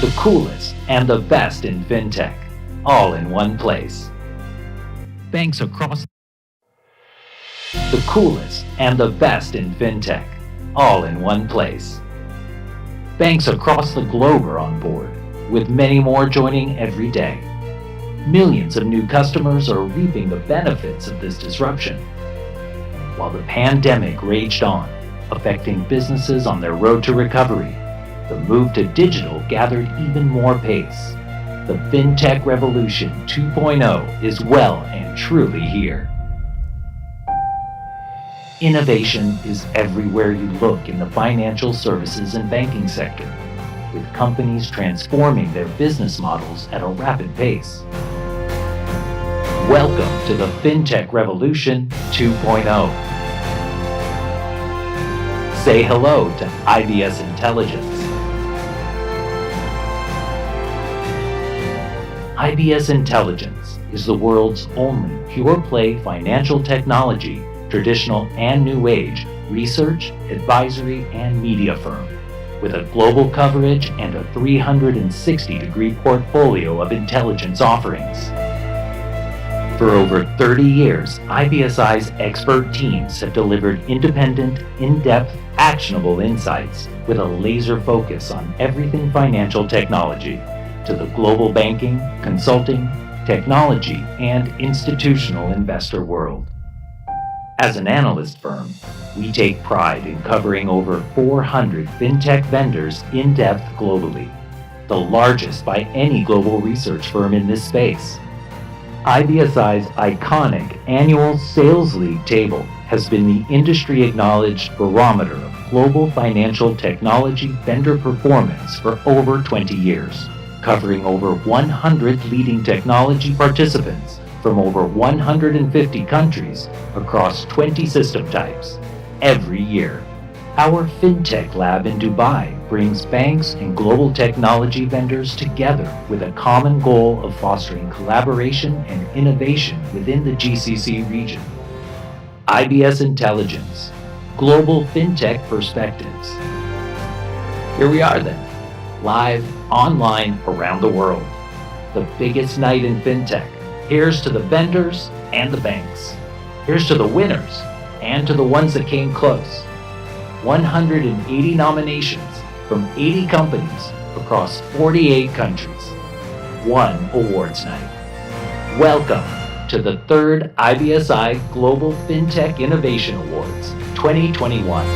The coolest and the best in FinTech, all in one place. Banks across the coolest and the best in FinTech, all in one place. Banks across the globe are on board, with many more joining every day. Millions of new customers are reaping the benefits of this disruption. While the pandemic raged on, affecting businesses on their road to recovery, the move to digital gathered even more pace. The FinTech Revolution 2.0 is well and truly here. Innovation is everywhere you look in the financial services and banking sector, with companies transforming their business models at a rapid pace. Welcome to the FinTech Revolution 2.0. Say hello to IBS Intelligence. IBS Intelligence is the world's only pure-play financial technology, traditional and new age, research, advisory, and media firm, with a global coverage and a 360-degree portfolio of intelligence offerings. For over 30 years, IBSi's expert teams have delivered independent, in-depth, actionable insights with a laser focus on everything financial technology, to the global banking, consulting, technology, and institutional investor world. As an analyst firm, we take pride in covering over 400 FinTech vendors in depth globally, the largest by any global research firm in this space. IBSi's iconic annual Sales League table has been the industry-acknowledged barometer of global financial technology vendor performance for over 20 years, covering over 100 leading technology participants from over 150 countries across 20 system types every year. Our FinTech lab in Dubai brings banks and global technology vendors together with a common goal of fostering collaboration and innovation within the GCC region. IBS Intelligence, Global FinTech Perspectives. Here we are then, live, online, around the world. The biggest night in FinTech. Here's to the vendors and the banks. Here's to the winners and to the ones that came close. 180 nominations from 80 companies across 48 countries. One awards night. Welcome to the third IBSi Global FinTech Innovation Awards 2021.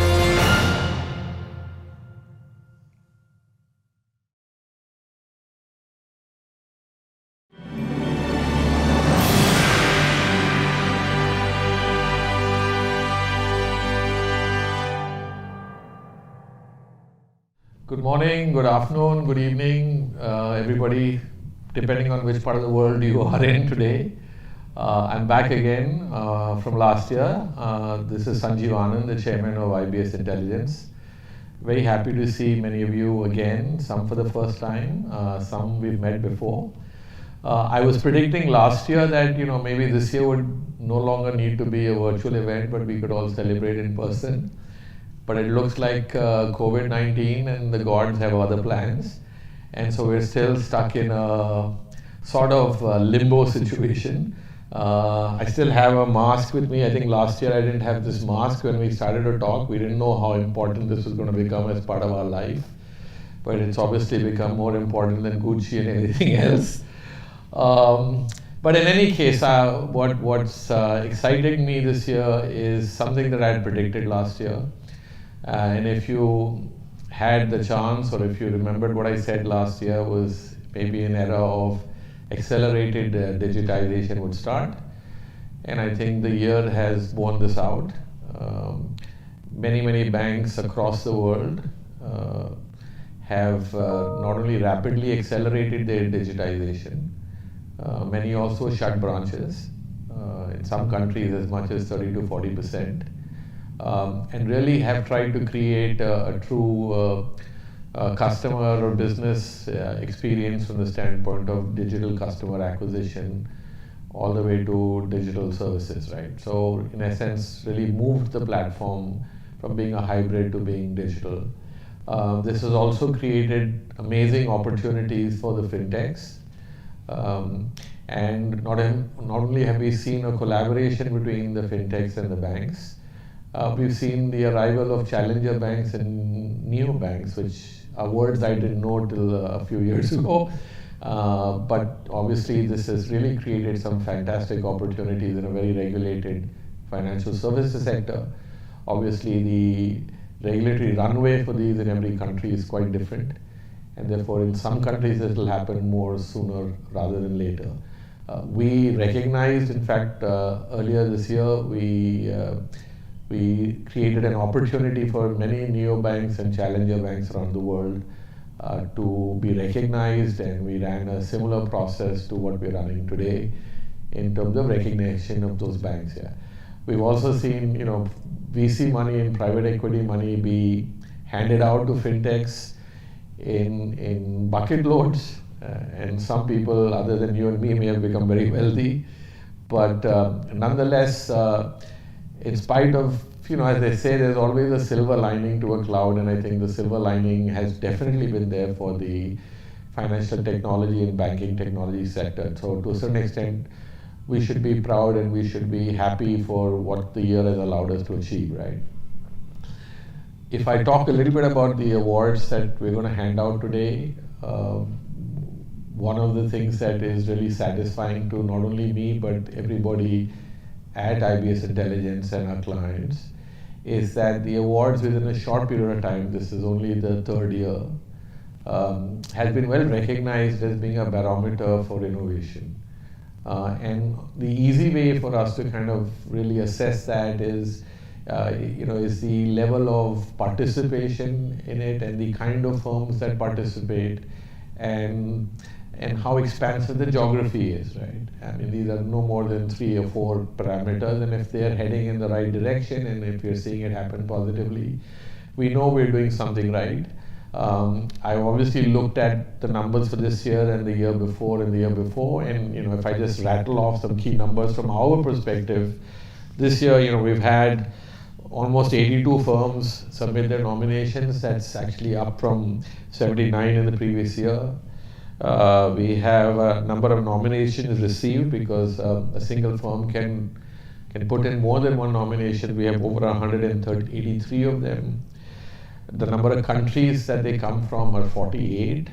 Good morning, good afternoon, good evening, everybody, depending on which part of the world you are in today. I'm back again from last year. This is Sanjeev Anand, the chairman of IBS Intelligence. Very happy to see many of you again, some for the first time, some we've met before. I was predicting last year that maybe this year would no longer need to be a virtual event, but we could all celebrate in person. But it looks like COVID-19 and the gods have other plans. And so we're still stuck in a sort of limbo situation. I still have a mask with me. I think last year I didn't have this mask when we started to talk. We didn't know how important this was going to become as part of our life. But it's obviously become more important than Gucci and everything else. But in any case, what's exciting me this year is something that I had predicted last year. And if you had the chance, or if you remembered what I said last year, was maybe an era of accelerated digitization would start. And I think the year has borne this out. Many banks across the world have not only rapidly accelerated their digitization, many also shut branches, in some countries as much as 30 to 40%. And really have tried to create a true customer or business experience from the standpoint of digital customer acquisition all the way to digital services, right? So in essence, really moved the platform from being a hybrid to being digital. This has also created amazing opportunities for the fintechs. And not only have we seen a collaboration between the fintechs and the banks, we've seen the arrival of challenger banks and neobanks, which are words I didn't know till a few years ago. But obviously, this has really created some fantastic opportunities in a very regulated financial services sector. Obviously, the regulatory runway for these in every country is quite different, and therefore, in some countries, it will happen more sooner rather than later. We recognized, in fact, earlier this year, we created an opportunity for many neobanks and challenger banks around the world to be recognized, and we ran a similar process to what we're running today in terms of recognition of those banks. Yeah. We've also seen, VC money and private equity money be handed out to fintechs in bucket loads, and some people other than you and me may have become very wealthy, but nonetheless, in spite of, as they say, there's always a silver lining to a cloud, and I think the silver lining has definitely been there for the financial technology and banking technology sector. So to a certain extent, we should be proud and we should be happy for what the year has allowed us to achieve, right? If I talk a little bit about the awards that we're going to hand out today, one of the things that is really satisfying to not only me but everybody at IBS Intelligence and our clients is that the awards within a short period of time, this is only the third year, has been well recognized as being a barometer for innovation. And the easy way for us to kind of really assess that is the level of participation in it and the kind of firms that participate and how expansive the geography is, right? I mean, these are no more than 3 or 4 parameters, and if they're heading in the right direction and if we're seeing it happen positively, we know we're doing something right. I obviously looked at the numbers for this year and the year before and the year before, and if I just rattle off some key numbers from our perspective, this year, we've had almost 82 firms submit their nominations. That's actually up from 79 in the previous year. We have a number of nominations received because a single firm can put in more than one nomination. We have over 183 of them. The number of countries that they come from are 48,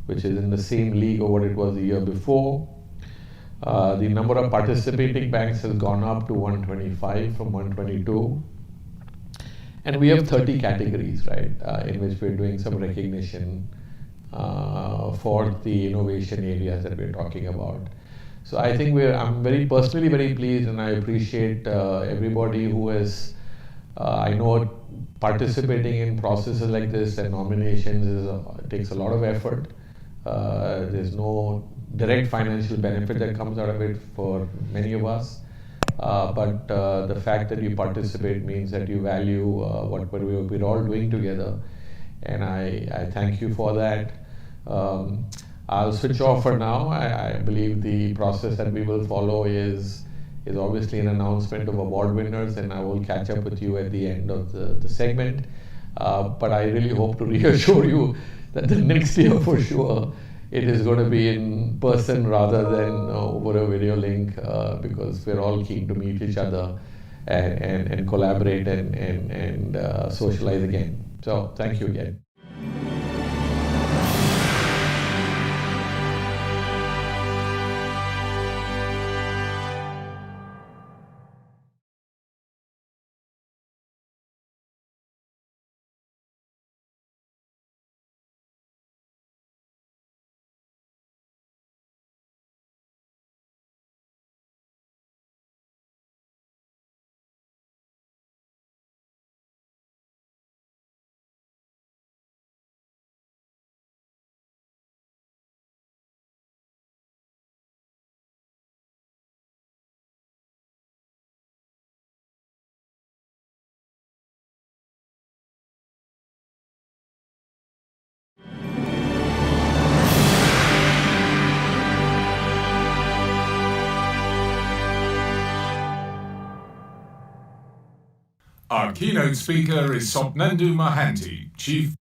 which is in the same league of what it was the year before. The number of participating banks has gone up to 125 from 122. And we have 30 categories, right, in which we're doing some recognition for the innovation areas that we're talking about. So I think I'm personally very pleased, and I appreciate everybody who has, I know participating in processes like this and nominations takes a lot of effort. There's no direct financial benefit that comes out of it for many of us. But the fact that you participate means that you value what we're all doing together. And I thank you for that. I'll switch off for now. I believe the process that we will follow is obviously an announcement of award winners, and I will catch up with you at the end of the segment. But I really hope to reassure you that the next year for sure it is going to be in person rather than over a video link, because we're all keen to meet each other and collaborate and socialize again. So thank you again. Our keynote speaker is Sopnendu Mohanty, Chief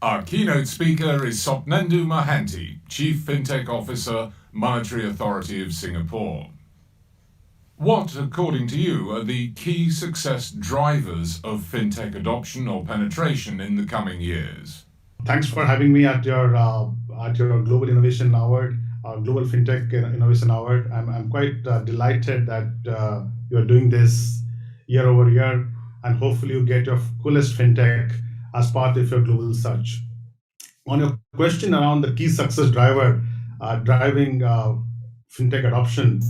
Our keynote speaker is Sopnendu Mahanti, Chief FinTech Officer, Monetary Authority of Singapore. What, according to you, are the key success drivers of FinTech adoption or penetration in the coming years? Thanks for having me at your Global Innovation Award, Global FinTech Innovation Award. I'm quite delighted that you're doing this year over year, and hopefully you get your coolest FinTech as part of your global search. On your question around the key success driver driving FinTech adoption,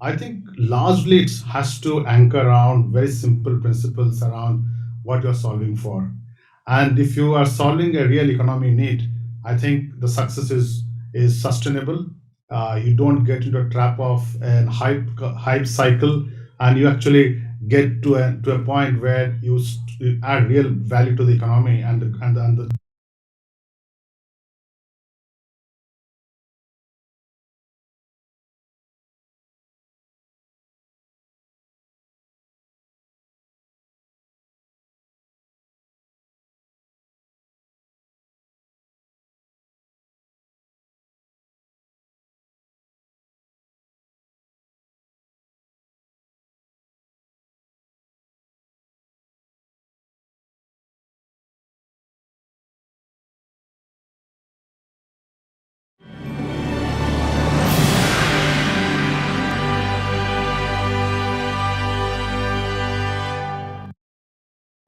I think largely it has to anchor around very simple principles around what you're solving for. And if you are solving a real economy need, I think the success is sustainable. You don't get into a trap of an hype cycle, and you actually get to a point where you add real value to the economy and the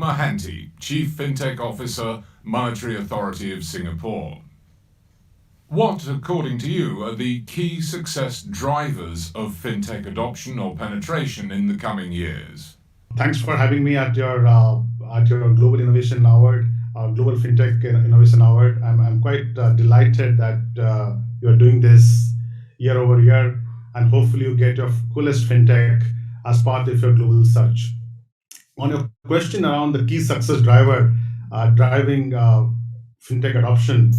Mahanti, Chief FinTech Officer, Monetary Authority of Singapore. What, according to you, are the key success drivers of FinTech adoption or penetration in the coming years? Thanks for having me at your Global Innovation Award, Global FinTech Innovation Award. I'm quite delighted that you're doing this year over year, and hopefully you get your coolest FinTech as part of your global search. On your question around the key success driver driving FinTech adoption,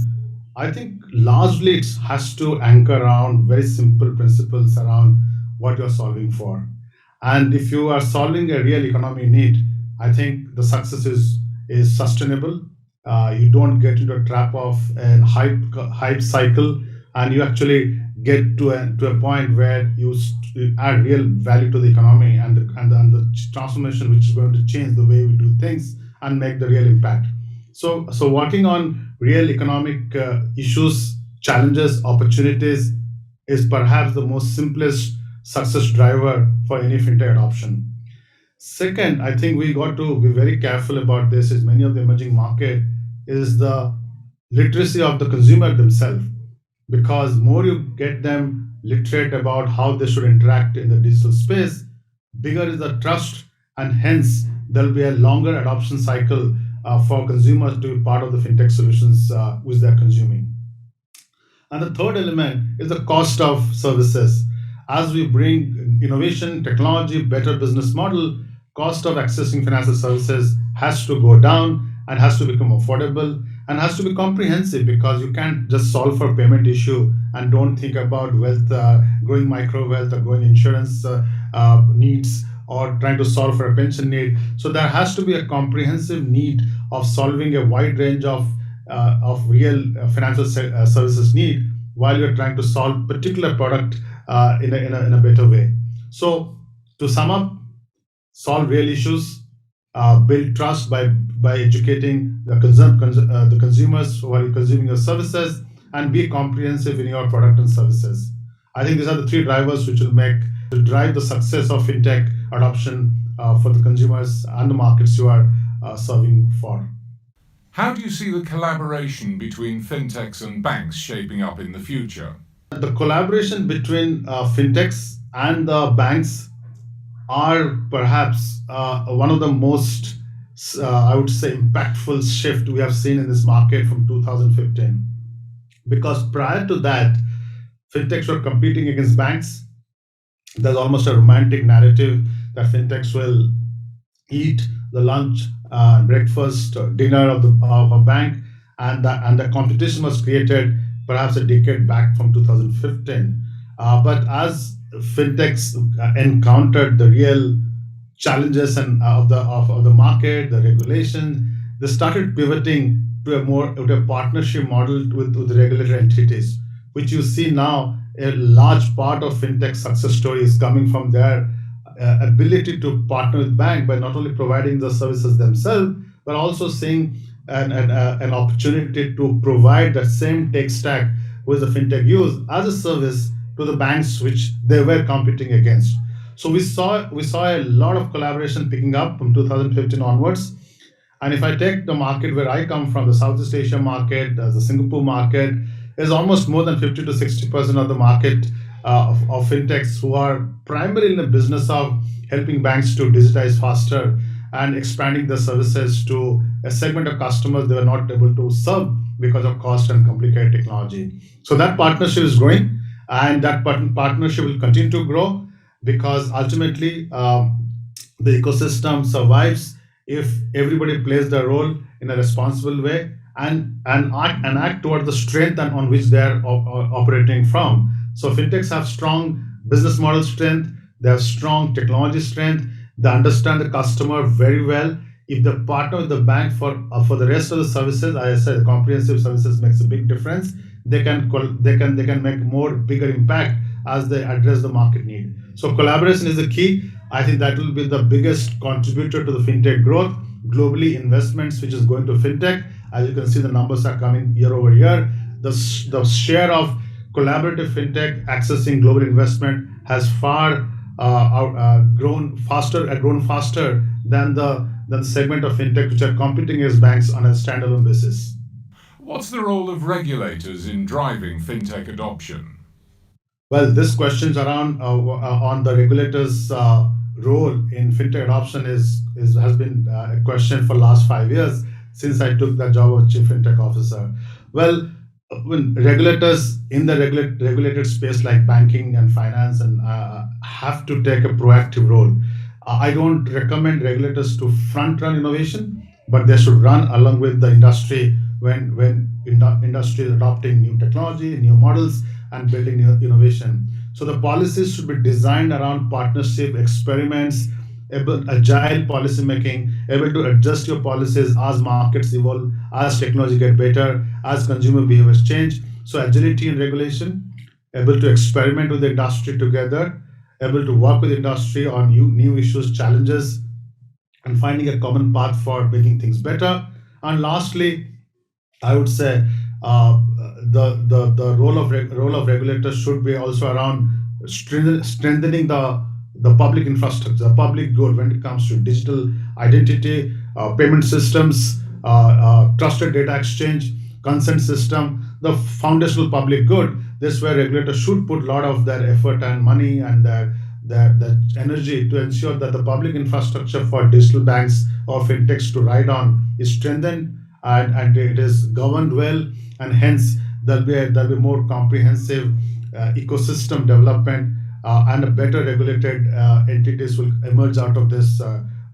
I think largely it has to anchor around very simple principles around what you're solving for. And if you are solving a real economy need, I think the success is sustainable. You don't get into a trap of an hype cycle, and you actually get to a point where you add real value to the economy and the transformation which is going to change the way we do things and make the real impact. So working on real economic issues, challenges, opportunities is perhaps the most simplest success driver for any fintech adoption. Second, I think we got to be very careful about this. Is many of the emerging market is the literacy of the consumer themselves, because more you get them literate about how they should interact in the digital space, bigger is the trust, and hence there'll be a longer adoption cycle for consumers to be part of the fintech solutions which they're consuming. And the third element is the cost of services. As we bring innovation, technology, better business model, cost of accessing financial services has to go down and has to become affordable and has to be comprehensive, because you can't just solve for payment issue and don't think about wealth, growing micro wealth or growing insurance needs, or trying to solve for a pension need. So there has to be a comprehensive need of solving a wide range of real financial services need while you're trying to solve particular product in a better way. So to sum up, solve real issues, build trust by educating the consumers who are consuming your services, and be comprehensive in your product and services. I think these are the three drivers which will drive the success of fintech adoption for the consumers and the markets you are serving for. How do you see the collaboration between fintechs and banks shaping up in the future? The collaboration between fintechs and the banks are perhaps one of the most, I would say, impactful shift we have seen in this market from 2015. Because prior to that, fintechs were competing against banks. There's almost a romantic narrative that fintechs will eat the lunch, breakfast, dinner of a bank, and the competition was created perhaps a decade back from 2015. But as fintechs encountered the real challenges and of the market, the regulation, they started pivoting to a partnership model with regulated entities, which you see now a large part of fintech success story is coming from their ability to partner with bank by not only providing the services themselves but also seeing an opportunity to provide that same tech stack which the fintech use as a service to the banks which they were competing against. So we saw a lot of collaboration picking up from 2015 onwards. And if I take the market where I come from, the Southeast Asia market, the Singapore market, is almost more than 50 to 60% of the market of fintechs who are primarily in the business of helping banks to digitize faster and expanding the services to a segment of customers they were not able to serve because of cost and complicated technology. So that partnership is growing, and that partnership will continue to grow because ultimately the ecosystem survives if everybody plays their role in a responsible way and act toward the strength and on which they are operating from. So fintechs have strong business model strength, they have strong technology strength, they understand the customer very well. If they partner with the bank for the rest of the services, as I said, the comprehensive services makes a big difference. They can make more bigger impact as they address the market need. So collaboration is the key. I think that will be the biggest contributor to the fintech growth. Globally, investments which is going to fintech, as you can see, the numbers are coming year over year. The share of collaborative fintech accessing global investment has far grown faster than the segment of fintech which are competing as banks on a standalone basis. What's the role of regulators in driving fintech adoption? Well, this questions around on the regulators' role in fintech adoption is has been a question for last 5 years since I took the job of chief fintech officer. Well, when regulators in the regulated space like banking and finance and have to take a proactive role. I don't recommend regulators to front run innovation, but they should run along with the industry when industry is adopting new technology, new models, and building new innovation. So the policies should be designed around partnership, experiments, agile policy making, able to adjust your policies as markets evolve, as technology get better, as consumer behaviors change. So agility in regulation, able to experiment with the industry together, able to work with industry on new issues, challenges, and finding a common path for making things better. And lastly, I would say the role of regulators should be also around strengthening the public infrastructure, the public good when it comes to digital identity, payment systems, trusted data exchange, consent system, the foundational public good. This is where regulators should put a lot of their effort and money and their energy to ensure that the public infrastructure for digital banks or fintechs to ride on is strengthened and it is governed well, and hence there'll be more comprehensive ecosystem development and a better regulated entities will emerge out of this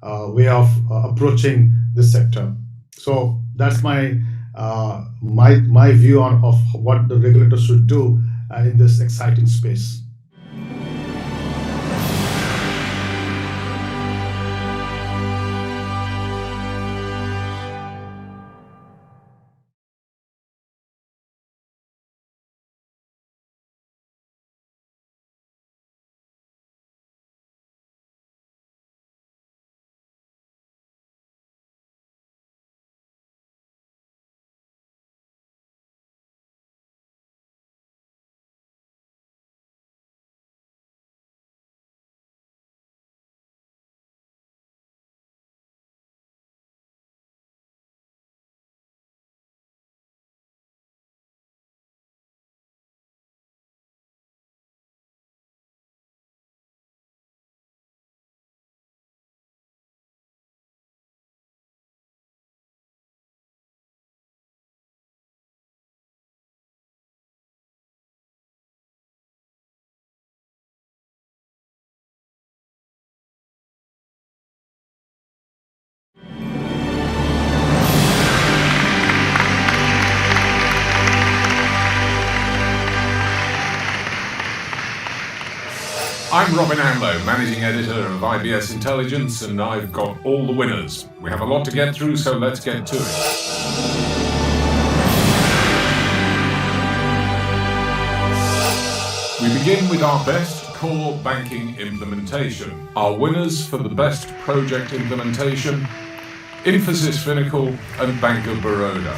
way of approaching this sector. So that's my view on of what the regulators should do in this exciting space. I'm Robin Amlo, Managing Editor of IBS Intelligence, and I've got all the winners. We have a lot to get through, so let's get to it. We begin with our best core banking implementation. Our winners for the best project implementation: Infosys Finacle and Bank of Baroda.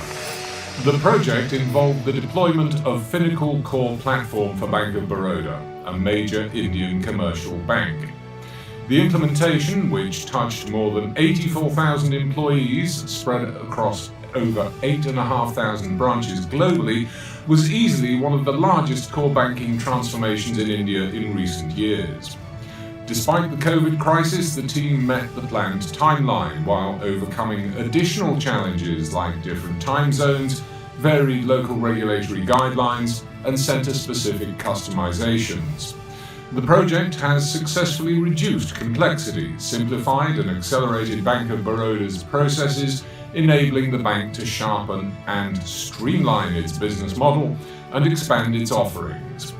The project involved the deployment of Finacle core platform for Bank of Baroda, a major Indian commercial bank. The implementation, which touched more than 84,000 employees spread across over 8,500 branches globally, was easily one of the largest core banking transformations in India in recent years. Despite the COVID crisis, the team met the planned timeline while overcoming additional challenges like different time zones, varied local regulatory guidelines, and center-specific customizations. The project has successfully reduced complexity, simplified and accelerated Bank of Baroda's processes, enabling the bank to sharpen and streamline its business model and expand its offerings.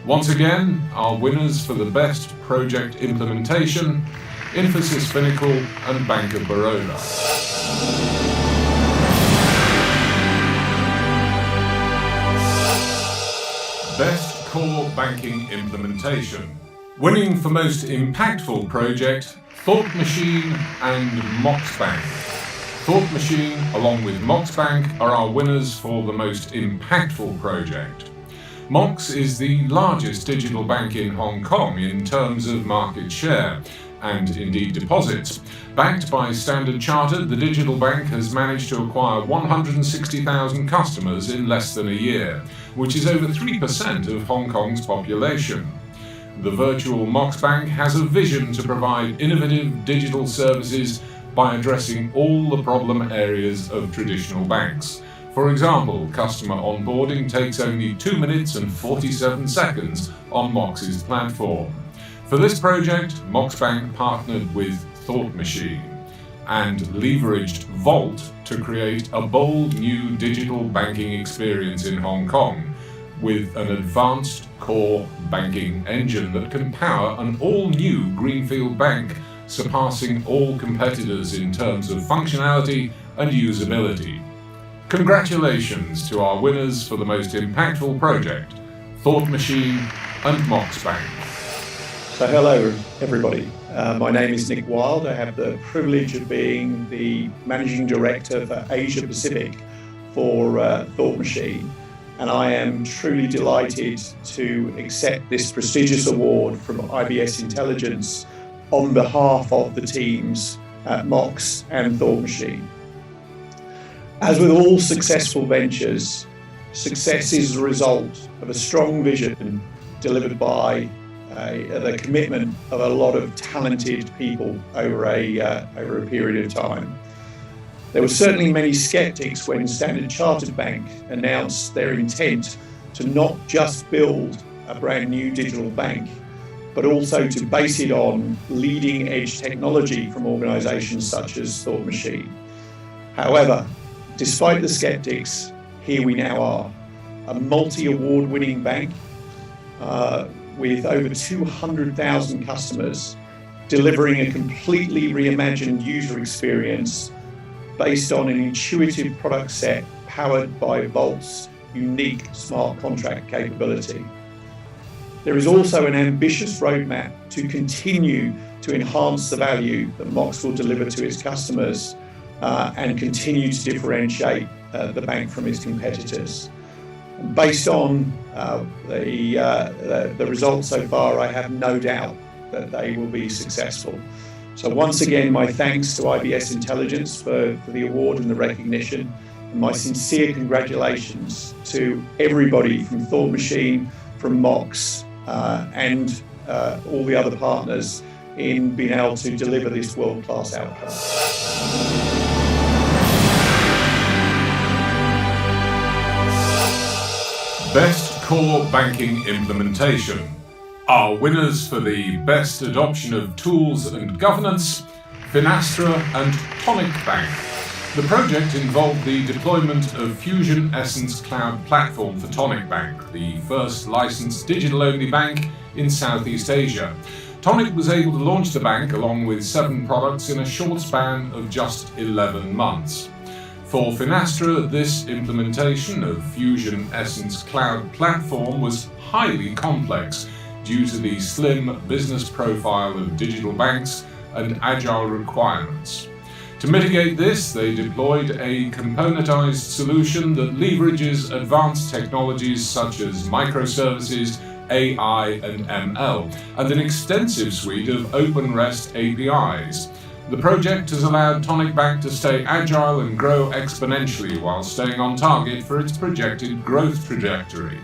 Once again, our winners for the best project implementation: Infosys Finacle and Bank of Baroda. Best core banking implementation. Winning for most impactful project: Thought Machine and Mox Bank. Thought Machine, along with Mox Bank, are our winners for the most impactful project. Mox is the largest digital bank in Hong Kong in terms of market share, and indeed deposits. Backed by Standard Chartered, the digital bank has managed to acquire 160,000 customers in less than a year, which is over 3% of Hong Kong's population. The virtual Mox Bank has a vision to provide innovative digital services by addressing all the problem areas of traditional banks. For example, customer onboarding takes only 2 minutes and 47 seconds on Mox's platform. For this project, Mox Bank partnered with Thought Machine and leveraged Vault to create a bold new digital banking experience in Hong Kong with an advanced core banking engine that can power an all-new greenfield bank, surpassing all competitors in terms of functionality and usability. Congratulations to our winners for the most impactful project, Thought Machine and Mox Bank. So hello everybody, my name is Nick Wild. I have the privilege of being the Managing Director for Asia Pacific for Thought Machine, and I am truly delighted to accept this prestigious award from IBS Intelligence on behalf of the teams at Mox and Thought Machine. As with all successful ventures, success is the result of a strong vision delivered by the commitment of a lot of talented people over a period of time. There were certainly many skeptics when Standard Chartered Bank announced their intent to not just build a brand new digital bank, but also to base it on leading edge technology from organizations such as Thought Machine. However, despite the skeptics, here we now are, a multi-award winning bank with over 200,000 customers, delivering a completely reimagined user experience based on an intuitive product set powered by Vault's unique smart contract capability. There is also an ambitious roadmap to continue to enhance the value that Mox will deliver to its customers and continue to differentiate the bank from its competitors. Based on the results so far, I have no doubt that they will be successful. So once again, my thanks to IBS Intelligence for the award and the recognition, and my sincere congratulations to everybody from Thought Machine, from Mox, and all the other partners in being able to deliver this world-class outcome. Best core banking implementation. Our winners for the best adoption of tools and governance: Finastra and Tonic Bank. The project involved the deployment of Fusion Essence Cloud Platform for Tonic Bank, the first licensed digital-only bank in Southeast Asia. Tonic was able to launch the bank along with 7 products in a short span of just 11 months. For Finastra, this implementation of Fusion Essence Cloud Platform was highly complex due to the slim business profile of digital banks and agile requirements. To mitigate this, they deployed a componentized solution that leverages advanced technologies such as microservices, AI and ML, and an extensive suite of open REST APIs. The project has allowed Tonic Bank to stay agile and grow exponentially while staying on target for its projected growth trajectory.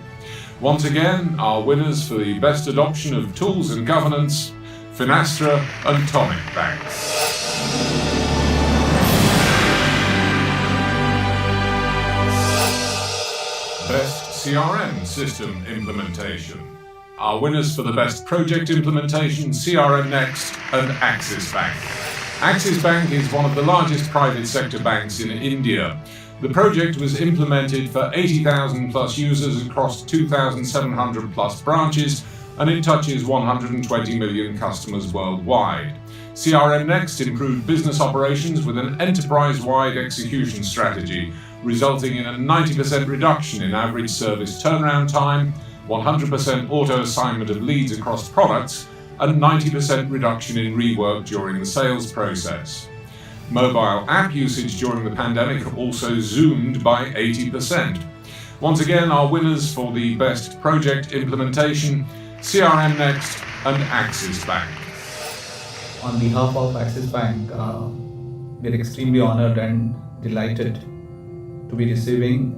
Once again, our winners for the best adoption of tools and governance, Finastra and Tonic Bank. Best CRM system implementation. Our winners for the best project implementation, CRM Next and Axis Bank. Axis Bank is one of the largest private sector banks in India. The project was implemented for 80,000 plus users across 2,700 plus branches, and it touches 120 million customers worldwide. CRM Next improved business operations with an enterprise-wide execution strategy, resulting in a 90% reduction in average service turnaround time, 100% auto-assignment of leads across products, and 90% reduction in rework during the sales process. Mobile app usage during the pandemic also zoomed by 80%. Once again, our winners for the best project implementation, CRM Next and Axis Bank. On behalf of Axis Bank, we are extremely honored and delighted to be receiving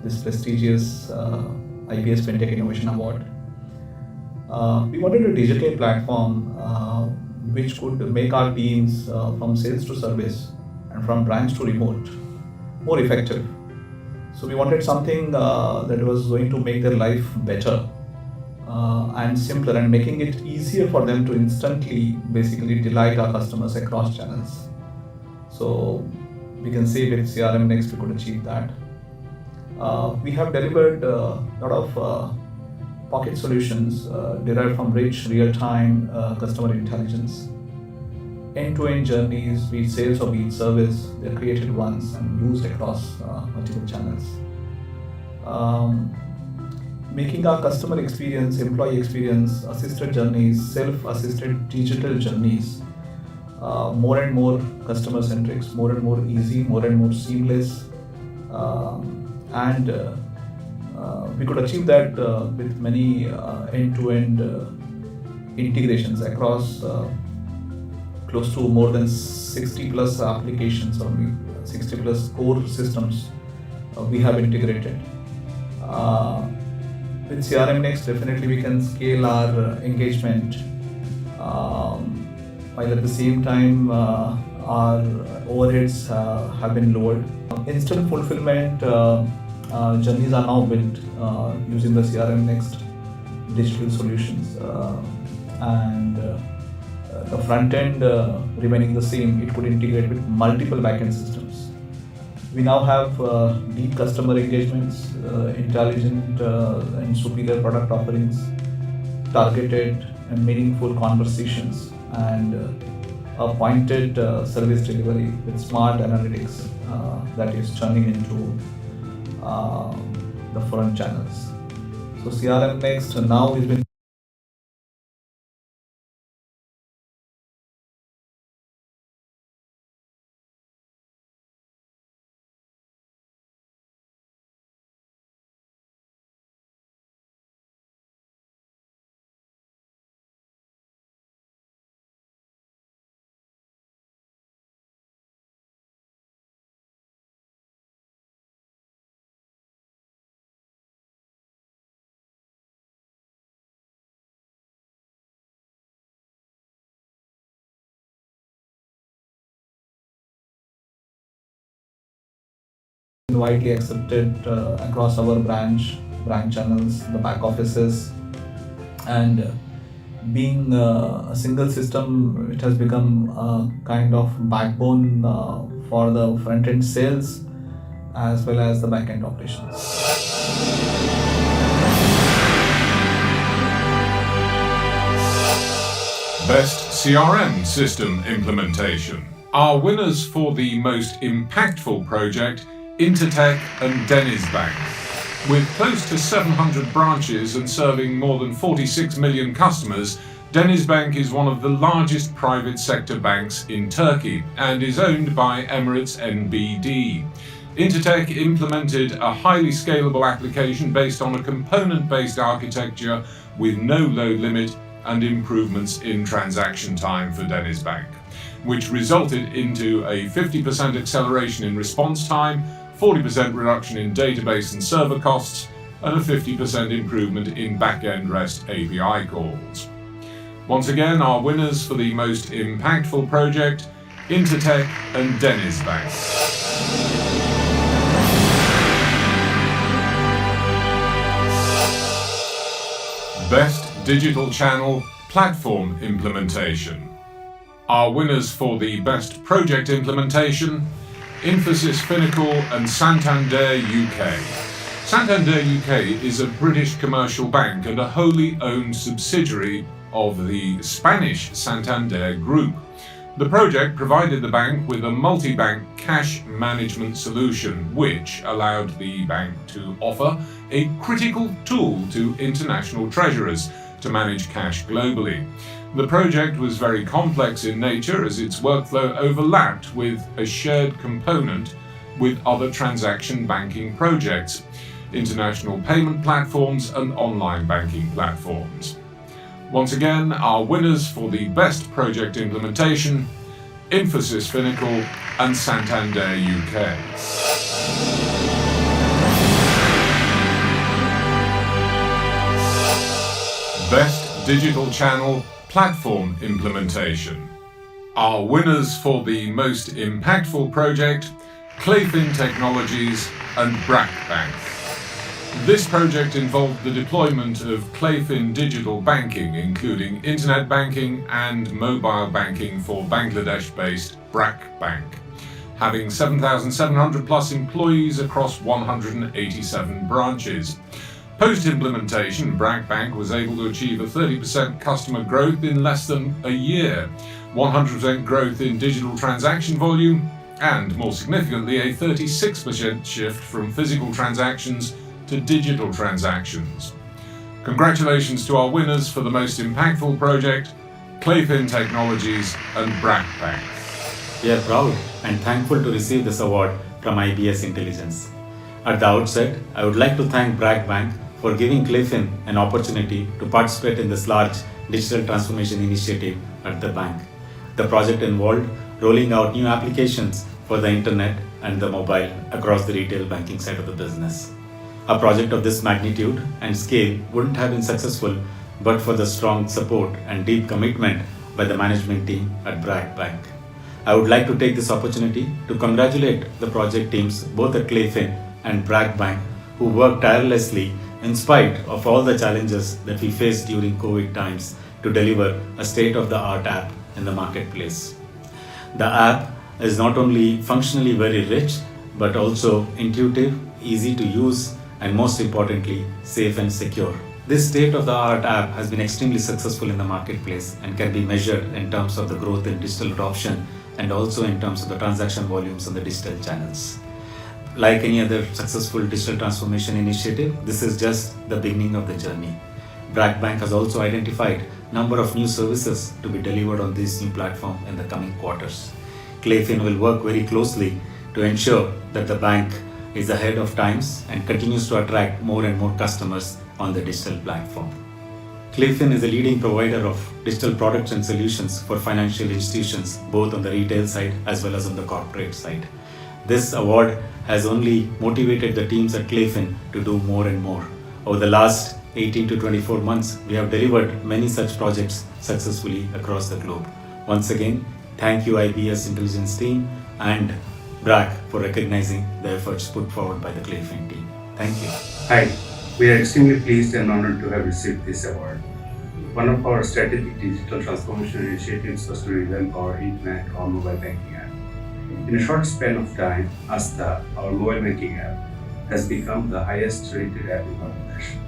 this prestigious IBS FinTech Innovation Award. We wanted a digital platform which could make our teams from sales to service and from branch to remote more effective. So we wanted something that was going to make their life better and simpler, and making it easier for them to instantly basically delight our customers across channels. So we can say with CRM Next we could achieve that. We have delivered a lot of pocket solutions derived from rich real-time customer intelligence. End-to-end journeys, be it sales or be it service, they're created once and used across multiple channels. Making our customer experience, employee experience, assisted journeys, self-assisted digital journeys more and more customer-centric, more and more easy, more and more seamless, and we could achieve that with many end-to-end integrations across close to more than 60 plus applications or 60 plus core systems we have integrated. With CRM Next, definitely we can scale our engagement while at the same time our overheads have been lowered. Instant fulfillment journeys are now built using the CRM Next digital solutions, and the front end remaining the same. It could integrate with multiple backend systems. We now have deep customer engagements, intelligent and superior product offerings, targeted and meaningful conversations, and a pointed service delivery with smart analytics that is turning into the front channels. So CRM Next now is been widely accepted across our branch channels, the back offices, and being a single system, it has become a kind of backbone for the front-end sales as well as the back-end operations. Best CRM system implementation. Our winners for the most impactful project, Intertech and DenizBank. With close to 700 branches and serving more than 46 million customers, DenizBank is one of the largest private sector banks in Turkey and is owned by Emirates NBD. Intertech implemented a highly scalable application based on a component-based architecture with no load limit and improvements in transaction time for DenizBank, which resulted into a 50% acceleration in response time, 40% reduction in database and server costs, and a 50% improvement in back-end REST API calls. Once again, our winners for the most impactful project, Intertech and DenizBank. Best Digital Channel Platform Implementation. Our winners for the Best Project Implementation, Infosys Finacle and Santander UK. Santander UK is a British commercial bank and a wholly owned subsidiary of the Spanish Santander Group. The project provided the bank with a multi-bank cash management solution, which allowed the bank to offer a critical tool to international treasurers to manage cash globally. The project was very complex in nature as its workflow overlapped with a shared component with other transaction banking projects, international payment platforms and online banking platforms. Once again, our winners for the Best Project Implementation, Infosys Finacle and Santander UK. Best Digital Channel Platform Implementation. Our winners for the most impactful project, Clayfin Technologies and BRAC Bank. This project involved the deployment of Clayfin digital banking, including internet banking and mobile banking for Bangladesh-based BRAC Bank, having 7,700 plus employees across 187 branches. Post-implementation, BRAC Bank was able to achieve a 30% customer growth in less than a year, 100% growth in digital transaction volume, and more significantly, a 36% shift from physical transactions to digital transactions. Congratulations to our winners for the most impactful project, Clayfin Technologies and BRAC Bank. We are proud and thankful to receive this award from IBS Intelligence. At the outset, I would like to thank BRAC Bank for giving Clayfin an opportunity to participate in this large digital transformation initiative at the bank. The project involved rolling out new applications for the internet and the mobile across the retail banking side of the business. A project of this magnitude and scale wouldn't have been successful but for the strong support and deep commitment by the management team at BRAC Bank. I would like to take this opportunity to congratulate the project teams both at Clayfin and BRAC Bank who worked tirelessly in spite of all the challenges that we faced during COVID times to deliver a state-of-the-art app in the marketplace. The app is not only functionally very rich, but also intuitive, easy to use, and most importantly, safe and secure. This state-of-the-art app has been extremely successful in the marketplace and can be measured in terms of the growth in digital adoption and also in terms of the transaction volumes on the digital channels. Like any other successful digital transformation initiative, this is just the beginning of the journey. BRAC Bank has also identified a number of new services to be delivered on this new platform in the coming quarters. Clayfin will work very closely to ensure that the bank is ahead of times and continues to attract more and more customers on the digital platform. Clayfin is a leading provider of digital products and solutions for financial institutions, both on the retail side as well as on the corporate side. This award has only motivated the teams at Clayfin to do more and more. Over the last 18 to 24 months, we have delivered many such projects successfully across the globe. Once again, thank you IBS Intelligence team and BRAC for recognizing the efforts put forward by the Clayfin team. Thank you. Hi, we are extremely pleased and honored to have received this award. One of our strategic digital transformation initiatives was to revamp our internet or mobile banking app. In a short span of time, Asta, our mobile banking app, has become the highest rated app in Bangladesh.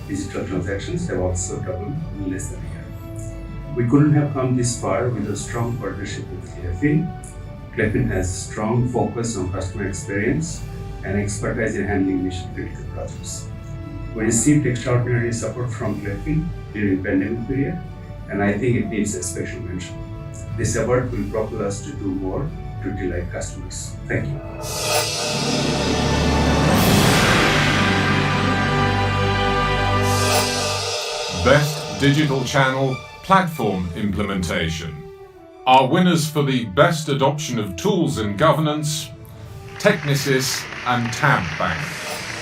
Digital transactions have also doubled in less than a year. We couldn't have come this far with a strong partnership with Clayfin, CLEFIN has strong focus on customer experience and expertise in handling mission-critical projects. We received extraordinary support from CLEFIN during pandemic period, and I think it needs a special mention. This award will propel us to do more to delight customers. Thank you. Best Digital Channel Platform Implementation. Our winners for the Best Adoption of Tools and Governance, Technisys and Tab Bank.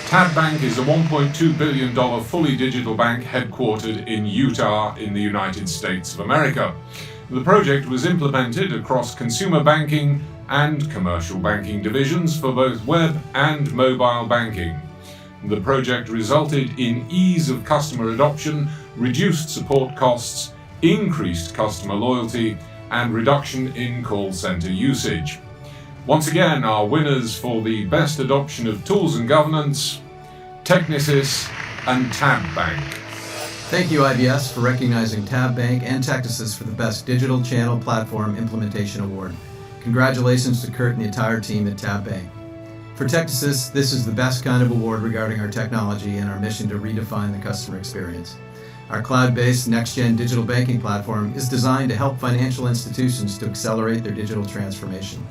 Tab Bank is a $1.2 billion fully digital bank headquartered in Utah in the United States of America. The project was implemented across consumer banking and commercial banking divisions for both web and mobile banking. The project resulted in ease of customer adoption, reduced support costs, increased customer loyalty, and reduction in call center usage. Once again, our winners for the Best Adoption of Tools and Governance, Technisys and Tab Bank. Thank you, IBS, for recognizing Tab Bank and Technisys for the Best Digital Channel Platform Implementation Award. Congratulations to Kurt and the entire team at Tab Bank. For Technisys, this is the best kind of award regarding our technology and our mission to redefine the customer experience. Our cloud-based next-gen digital banking platform is designed to help financial institutions to accelerate their digital transformation.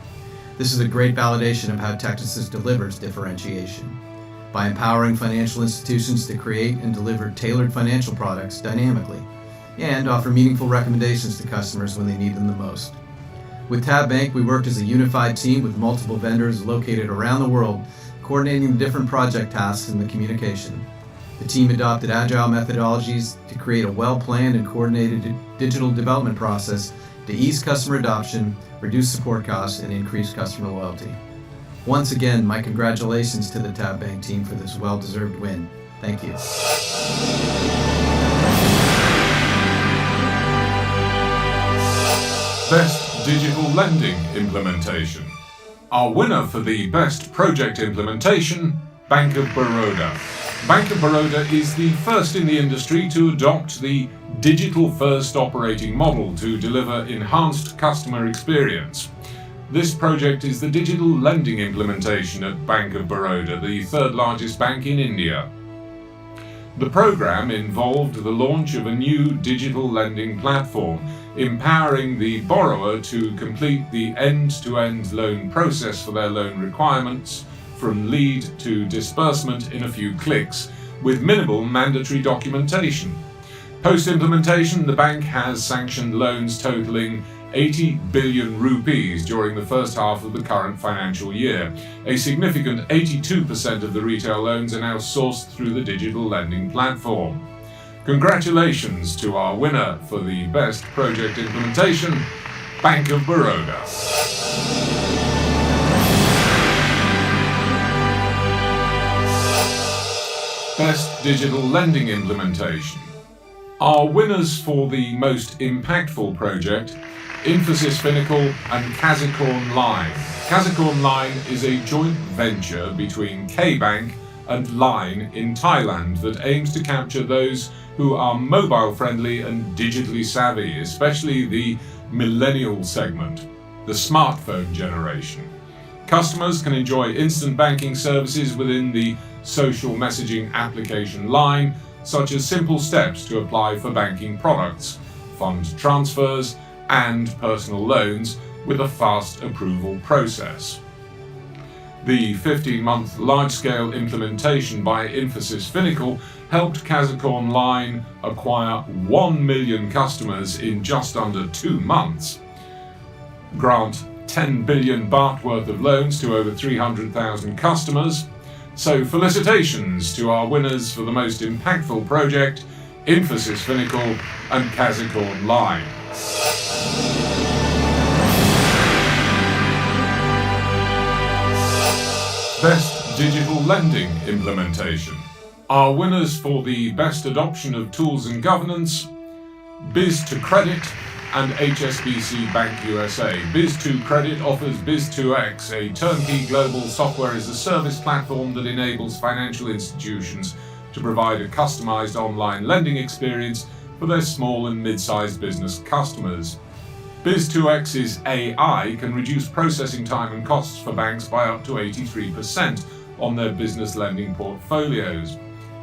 This is a great validation of how Technisys delivers differentiation. By empowering financial institutions to create and deliver tailored financial products dynamically, and offer meaningful recommendations to customers when they need them the most. With Tab Bank, we worked as a unified team with multiple vendors located around the world, coordinating the different project tasks and the communication. The team adopted agile methodologies to create a well-planned and coordinated digital development process to ease customer adoption, reduce support costs, and increase customer loyalty. Once again, my congratulations to the Tab Bank team for this well-deserved win. Thank you. Best Digital Lending Implementation. Our winner for the Best Project Implementation, Bank of Baroda. Bank of Baroda is the first in the industry to adopt the digital-first operating model to deliver enhanced customer experience. This project is the digital lending implementation at Bank of Baroda, the third largest bank in India. The program involved the launch of a new digital lending platform, empowering the borrower to complete the end-to-end loan process for their loan requirements, from lead to disbursement in a few clicks, with minimal mandatory documentation. Post-implementation, the bank has sanctioned loans totaling 80 billion rupees during the first half of the current financial year. A significant 82% of the retail loans are now sourced through the digital lending platform. Congratulations to our winner for the Best Project Implementation, Bank of Baroda. Best Digital Lending Implementation. Our winners for the most impactful project, Infosys Finacle and Kazakhstan Line. Kazakhstan Line is a joint venture between K-Bank and Line in Thailand that aims to capture those who are mobile friendly and digitally savvy, especially the millennial segment, the smartphone generation. Customers can enjoy instant banking services within the social messaging application Line, such as simple steps to apply for banking products, fund transfers, and personal loans with a fast approval process. The 15-month large-scale implementation by Infosys Finacle helped Kazakhstan Line acquire 1 million customers in just under 2 months, grant 10 billion baht worth of loans to over 300,000 customers. So felicitations to our winners for the most impactful project, Infosys Finacle and Kazakhstan Line. Best Digital Lending Implementation. Our winners for the Best Adoption of Tools and Governance, Biz2Credit and HSBC Bank USA. Biz2Credit offers Biz2X, a turnkey global software-as-a-service platform that enables financial institutions to provide a customized online lending experience for their small and mid-sized business customers. Biz2X's AI can reduce processing time and costs for banks by up to 83% on their business lending portfolios.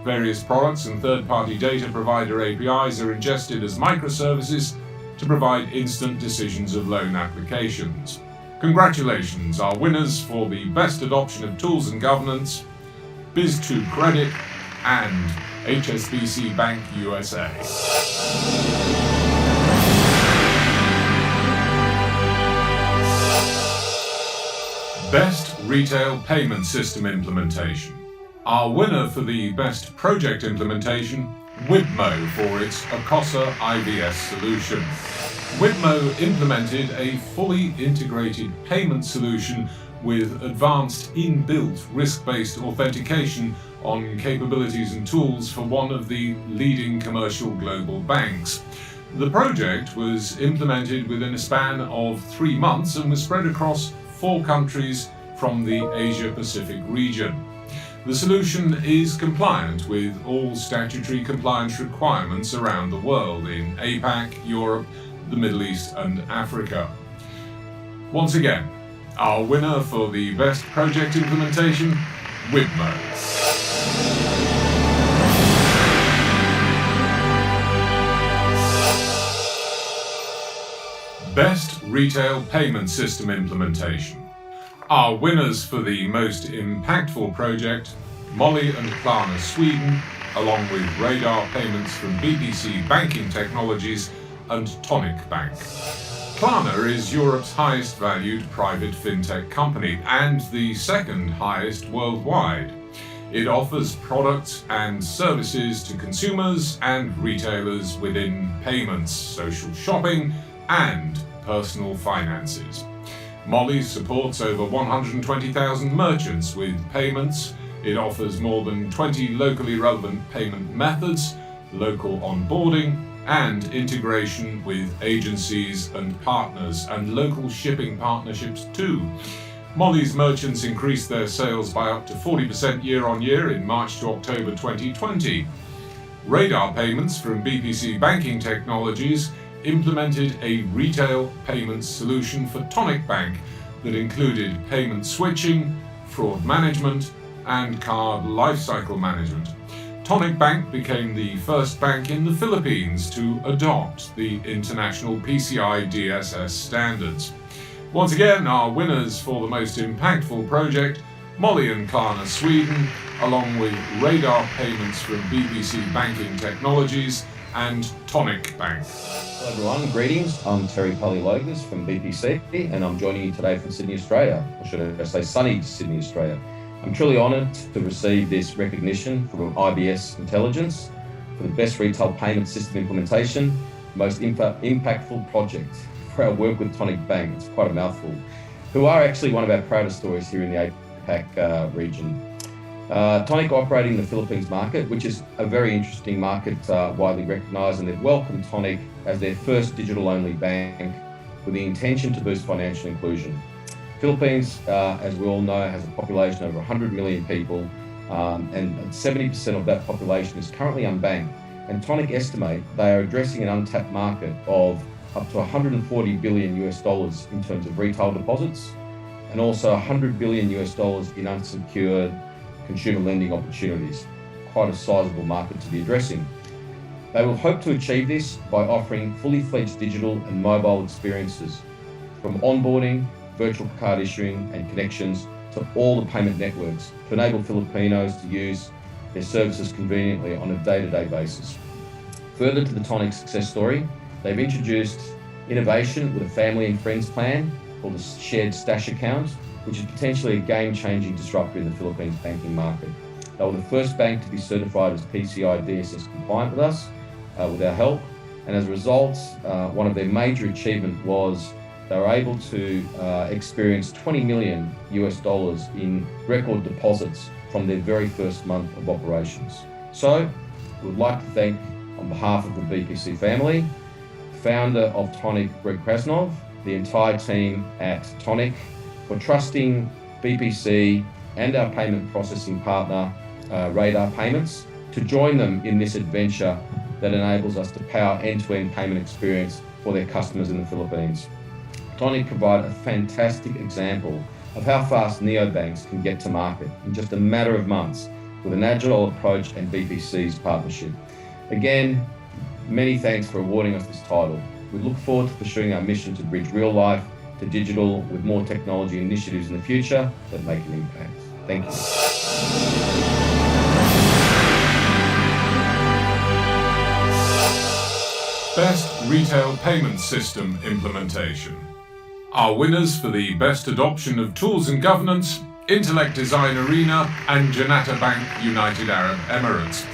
Various products and third-party data provider APIs are ingested as microservices to provide instant decisions of loan applications. Congratulations, our winners for the best adoption of tools and governance, Biz2 Credit and HSBC Bank USA. Best Retail Payment System Implementation. Our winner for the Best Project Implementation, Wibmo, for its Acossa IBS solution. Wibmo implemented a fully integrated payment solution with advanced inbuilt risk-based authentication on capabilities and tools for one of the leading commercial global banks. The project was implemented within a span of 3 months and was spread across 4 countries from the Asia-Pacific region. The solution is compliant with all statutory compliance requirements around the world in APAC, Europe, the Middle East and Africa. Once again, our winner for the Best Project Implementation, Wibmo. Best Retail Payment System Implementation. Our winners for the most impactful project, Molly and Klarna Sweden, along with Radar Payments from BPC Banking Technologies and Tonic Bank. Klarna is Europe's highest valued private fintech company and the second highest worldwide. It offers products and services to consumers and retailers within payments, social shopping, and personal finances. Molly supports over 120,000 merchants with payments. It offers more than 20 locally relevant payment methods, local onboarding, and integration with agencies and partners and local shipping partnerships too. Molly's merchants increased their sales by up to 40% year-on-year in March to October 2020. Radar Payments from BPC Banking Technologies implemented a retail payments solution for Tonic Bank that included payment switching, fraud management, and card lifecycle management. Tonic Bank became the first bank in the Philippines to adopt the international PCI DSS standards. Once again, our winners for the most impactful project, Molly and Klarna Sweden, along with Radar Payments from BBC Banking Technologies and Tonic Bank. Hello everyone, greetings. I'm Terry Paleologos from BPC and I'm joining you today from Sydney, Australia, or should I say sunny Sydney, Australia. I'm truly honoured to receive this recognition from IBS Intelligence for the best retail payment system implementation, most impactful project for our work with Tonic Bank. It's quite a mouthful, who are actually one of our proudest stories here in the APAC region. Tonic operating in the Philippines market, which is a very interesting market, widely recognised, and they've welcomed Tonic as their first digital-only bank with the intention to boost financial inclusion. Philippines, as we all know, has a population of over 100 million people, and 70% of that population is currently unbanked. And Tonic estimate they are addressing an untapped market of up to $140 billion in terms of retail deposits, and also $100 billion in unsecured consumer lending opportunities. Quite a sizable market to be addressing. They will hope to achieve this by offering fully fledged digital and mobile experiences, from onboarding, virtual card issuing and connections to all the payment networks to enable Filipinos to use their services conveniently on a day-to-day basis. Further to the Tonic success story, they've introduced innovation with a family and friends plan called the Shared Stash Account, which is potentially a game-changing disruptor in the Philippines banking market. They were the first bank to be certified as PCI DSS compliant with us, with our help, and as a result, one of their major achievements was they were able to experience $20 million in record deposits from their very first month of operations. So, we'd like to thank, on behalf of the BPC family, founder of Tonic, Greg Krasnov, the entire team at Tonic, for trusting BPC and our payment processing partner, Radar Payments, to join them in this adventure that enables us to power end-to-end payment experience for their customers in the Philippines. Tonic provide a fantastic example of how fast neobanks can get to market in just a matter of months with an agile approach and BPC's partnership. Again, many thanks for awarding us this title. We look forward to pursuing our mission to bridge real life to digital with more technology initiatives in the future that make an impact. Thank you. Best Retail Payment System Implementation. Our winners for the best adoption of tools and governance, Intellect Design Arena and Janata Bank United Arab Emirates.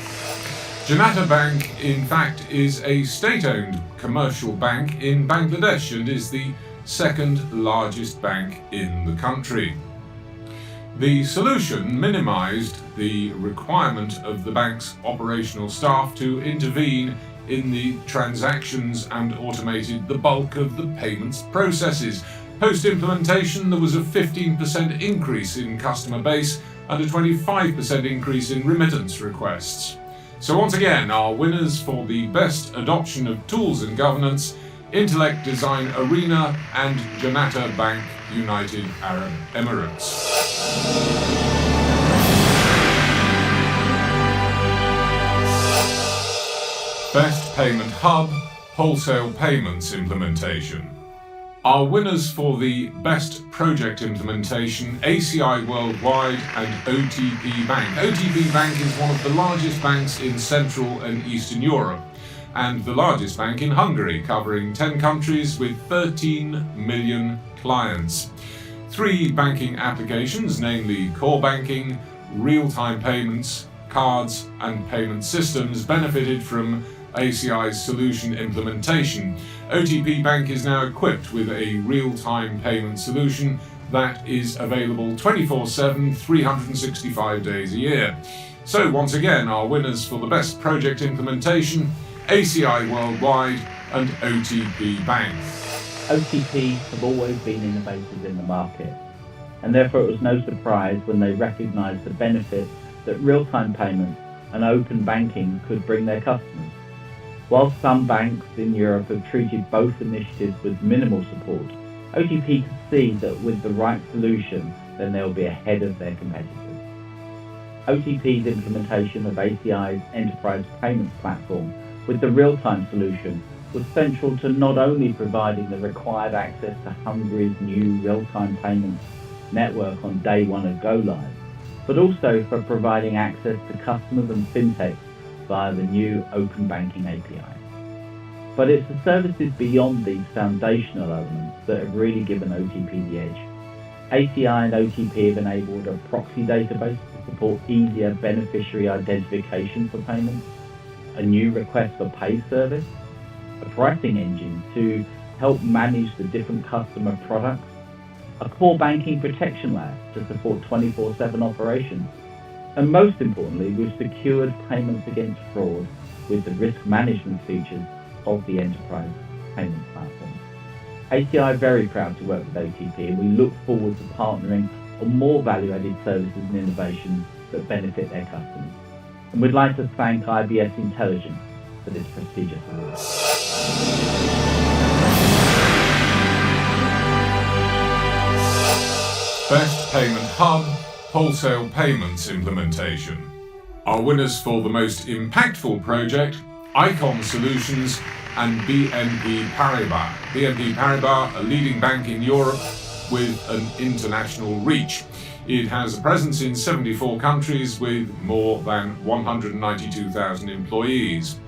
Janata Bank, in fact, is a state-owned commercial bank in Bangladesh and is the second largest bank in the country. The solution minimised the requirement of the bank's operational staff to intervene in the transactions and automated the bulk of the payments processes. Post-implementation, there was a 15% increase in customer base and a 25% increase in remittance requests. So once again, our winners for the best adoption of tools and governance, Intellect Design Arena and Janata Bank United Arab Emirates. Best Payment Hub, Wholesale Payments Implementation. Our winners for the Best Project Implementation, ACI Worldwide and OTP Bank. OTP Bank is one of the largest banks in Central and Eastern Europe and the largest bank in Hungary, covering 10 countries with 13 million clients. 3 banking applications, namely core banking, real-time payments, cards and payment systems, benefited from ACI's solution implementation. OTP Bank is now equipped with a real-time payment solution that is available 24/7, 365 days a year. So once again, our winners for the best project implementation, ACI Worldwide and OTP Bank. OTP have always been innovators in the market, and therefore it was no surprise when they recognised the benefits that real-time payments and open banking could bring their customers. While some banks in Europe have treated both initiatives with minimal support, OTP could see that with the right solution, then they'll be ahead of their competitors. OTP's implementation of ACI's enterprise payments platform with the real-time solution was central to not only providing the required access to Hungary's new real-time payments network on day one of go live, but also for providing access to customers and FinTech via the new open banking API. But it's the services beyond these foundational elements that have really given OTP the edge. ACI and OTP have enabled a proxy database to support easier beneficiary identification for payments, a new request for pay service, a pricing engine to help manage the different customer products, a core banking protection layer to support 24/7 operations, and most importantly, we've secured payments against fraud with the risk management features of the enterprise payment platform. ACI are very proud to work with OTP, and we look forward to partnering on more value-added services and innovations that benefit their customers. And we'd like to thank IBS Intelligence for this prestigious award. Best Payment Hub, Wholesale Payments Implementation. Our winners for the most impactful project, Icon Solutions and BNP Paribas. BNP Paribas, a leading bank in Europe with an international reach. It has a presence in 74 countries with more than 192,000 employees.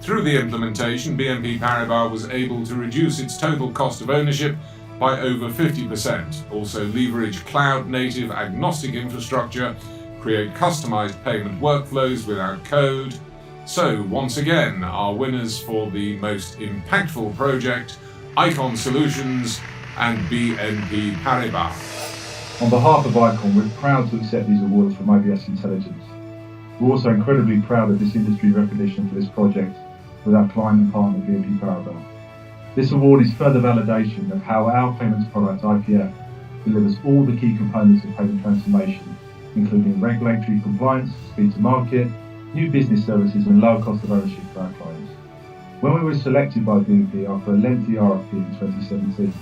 Through the implementation, BNP Paribas was able to reduce its total cost of ownership by over 50%, also leverage cloud-native agnostic infrastructure, create customized payment workflows without code. So, once again, our winners for the most impactful project, Icon Solutions and BNP Paribas. On behalf of Icon, we're proud to accept these awards from IBS Intelligence. We're also incredibly proud of this industry recognition for this project with our client and partner BNP Paribas. This award is further validation of how our payments product, IPF, delivers all the key components of payment transformation, including regulatory compliance, speed to market, new business services and lower cost of ownership for our clients. When we were selected by BNP after a lengthy RFP in 2017,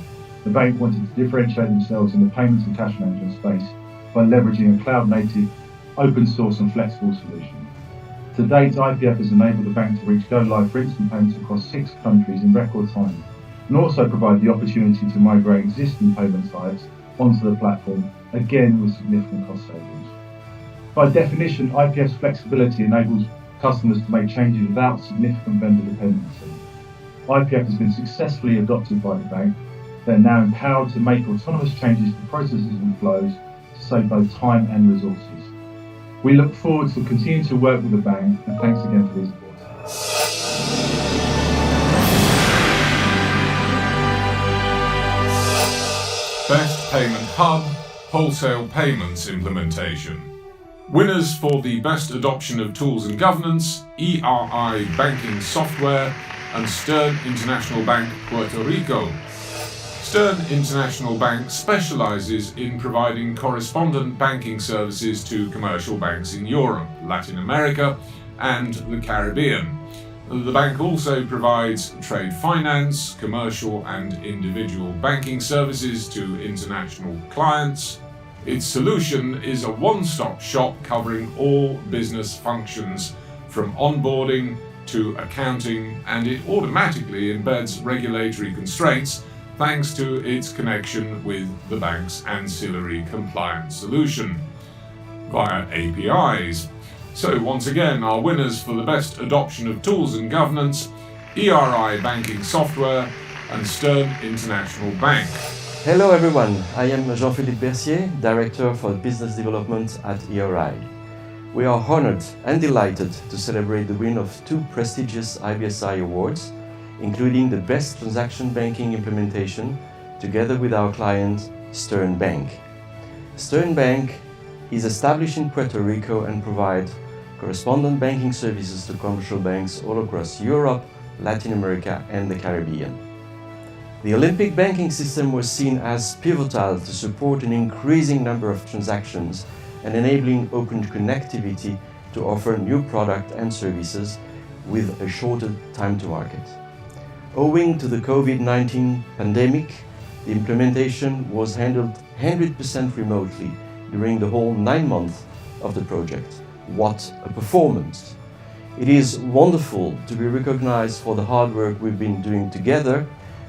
the bank wanted to differentiate themselves in the payments and cash management space by leveraging a cloud-native, open source and flexible solution. To date, IPF has enabled the bank to reach go-live for instant payments across 6 countries in record time, and also provide the opportunity to migrate existing payment types onto the platform, again with significant cost savings. By definition, IPF's flexibility enables customers to make changes without significant vendor dependency. IPF has been successfully adopted by the bank. They're now empowered to make autonomous changes to processes and flows to save both time and resources. We look forward to continuing to work with the bank, and thanks again for this support. Best Payment Hub, Wholesale Payments Implementation. Winners for the Best Adoption of Tools and Governance, ERI Banking Software, and Stern International Bank, Puerto Rico. Stern International Bank specializes in providing correspondent banking services to commercial banks in Europe, Latin America, and the Caribbean. The bank also provides trade finance, commercial and individual banking services to international clients. Its solution is a one-stop shop covering all business functions, from onboarding to accounting, and it automatically embeds regulatory constraints thanks to its connection with the bank's ancillary compliance solution via APIs. So once again, our winners for the Best Adoption of Tools and Governance, ERI Banking Software and Stern International Bank. Hello everyone, I am Jean-Philippe Bercier, Director for Business Development at ERI. We are honored and delighted to celebrate the win of 2 prestigious IBSi awards, including the Best Transaction Banking Implementation, together with our client, Stern Bank. Stern Bank is established in Puerto Rico and provides correspondent banking services to commercial banks all across Europe, Latin America, and the Caribbean. The Olympic banking system was seen as pivotal to support an increasing number of transactions and enabling open connectivity to offer new products and services with a shorter time to market. Owing to the COVID-19 pandemic, the implementation was handled 100% remotely during the whole 9 months of the project. What a performance! It is wonderful to be recognized for the hard work we've been doing together,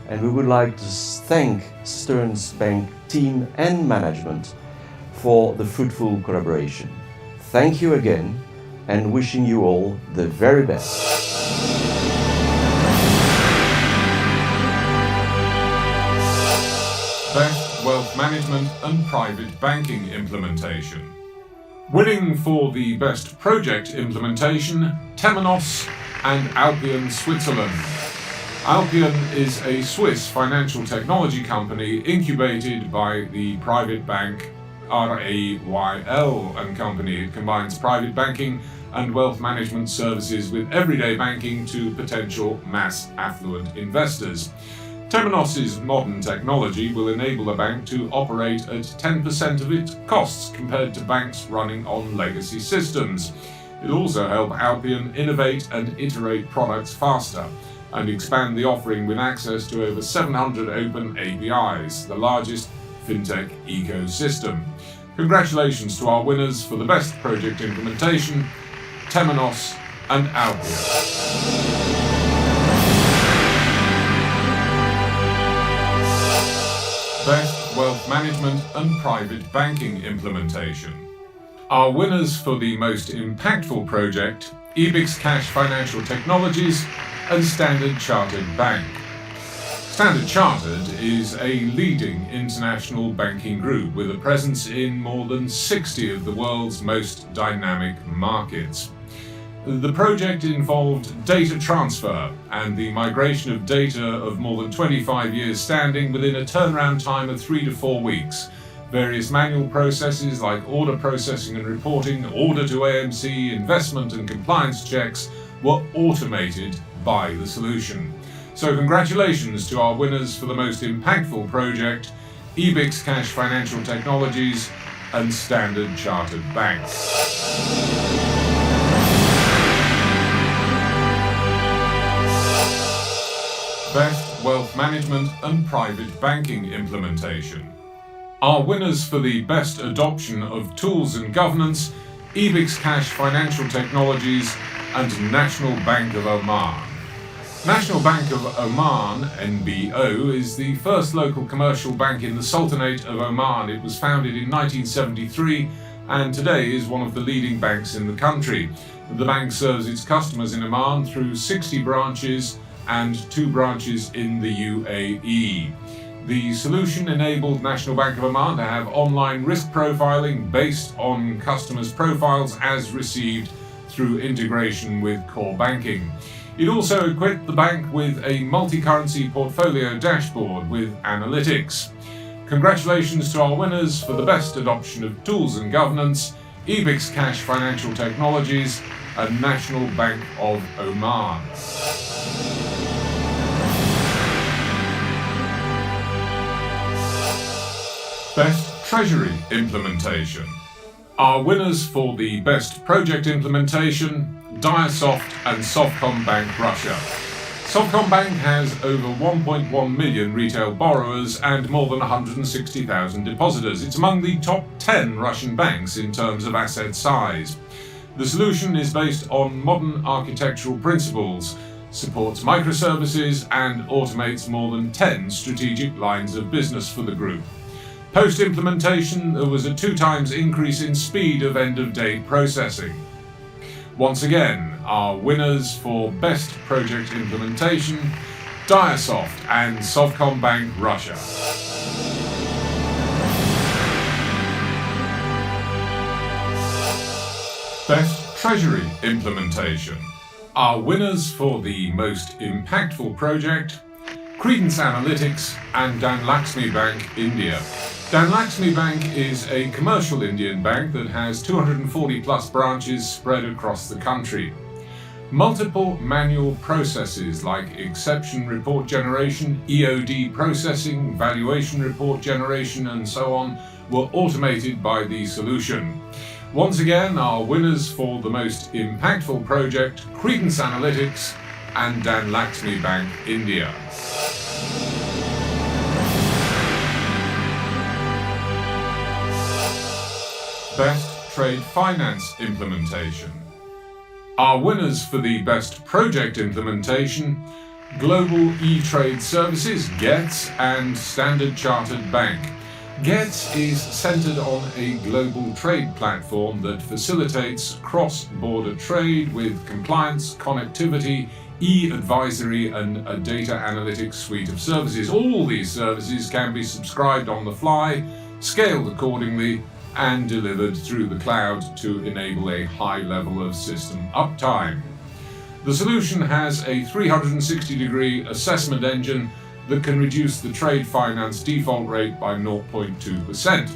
and we would like to thank Stern's Bank team and management for the fruitful collaboration. Thank you again, and wishing you all the very best. Best Wealth Management and Private Banking Implementation. Winning for the Best Project Implementation, Temenos and Alpion Switzerland. Alpion is a Swiss financial technology company incubated by the private bank RAYL & Company. It combines private banking and wealth management services with everyday banking to potential mass affluent investors. Temenos' modern technology will enable the bank to operate at 10% of its costs compared to banks running on legacy systems. It will also help Alpion innovate and iterate products faster and expand the offering with access to over 700 open APIs, the largest FinTech ecosystem. Congratulations to our winners for the Best Project Implementation, Temenos and Alpion. Best Wealth Management and Private Banking Implementation. Our winners for the most impactful project, IBS Cash Financial Technologies and Standard Chartered Bank. Standard Chartered is a leading international banking group with a presence in more than 60 of the world's most dynamic markets. The project involved data transfer and the migration of data of more than 25 years standing within a turnaround time of 3 to 4 weeks. Various manual processes like order processing and reporting, order to AMC, investment and compliance checks were automated by the solution. So congratulations to our winners for the most impactful project, IBS Cash Financial Technologies and Standard Chartered Bank. Best Wealth Management and Private Banking Implementation. Our winners for the best adoption of tools and governance, IBS Cash Financial Technologies and National Bank of Oman. National Bank of Oman, NBO, is the first local commercial bank in the Sultanate of Oman. It was founded in 1973 and today is one of the leading banks in the country. The bank serves its customers in Oman through 60 branches and 2 branches in the UAE. The solution enabled National Bank of Oman to have online risk profiling based on customers' profiles as received through integration with core banking. It also equipped the bank with a multi-currency portfolio dashboard with analytics. Congratulations to our winners for the best adoption of tools and governance, IBS Cash Financial Technologies and National Bank of Oman. Best Treasury Implementation. Our winners for the best project implementation, Diasoft and Softcom Bank Russia. Softcom Bank has over 1.1 million retail borrowers and more than 160,000 depositors. It's among the top 10 Russian banks in terms of asset size. The solution is based on modern architectural principles, supports microservices and automates more than 10 strategic lines of business for the group. Post-implementation, there was a 2 times increase in speed of end-of-day processing. Once again, our winners for Best Project Implementation, Diasoft and Softcom Bank Russia. Best Treasury Implementation. Our winners for the most impactful project, Credence Analytics and Dhanlaxmi Bank India. Dhanlaxmi Bank is a commercial Indian bank that has 240 plus branches spread across the country. Multiple manual processes like exception report generation, EOD processing, valuation report generation and so on were automated by the solution. Once again, our winners for the most impactful project, Credence Analytics and Dhanlaxmi Bank India. Best Trade Finance Implementation. Our winners for the Best Project Implementation, Global E-Trade Services, GETS, and Standard Chartered Bank. GETS is centered on a global trade platform that facilitates cross-border trade with compliance, connectivity, e-advisory and a data analytics suite of services. All these services can be subscribed on the fly, scaled accordingly, and delivered through the cloud to enable a high level of system uptime. The solution has a 360-degree assessment engine that can reduce the trade finance default rate by 0.2%.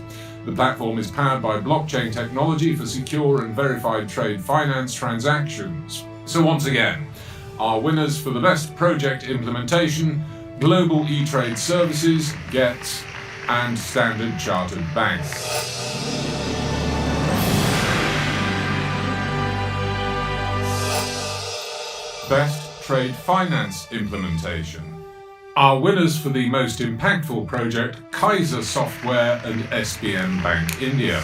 The platform is powered by blockchain technology for secure and verified trade finance transactions. So once again, our winners for the best project implementation, Global E-Trade Services, GETS, and Standard Chartered Bank. Best Trade Finance Implementation. Our winners for the most impactful project, Kaiser Software and SBM Bank India.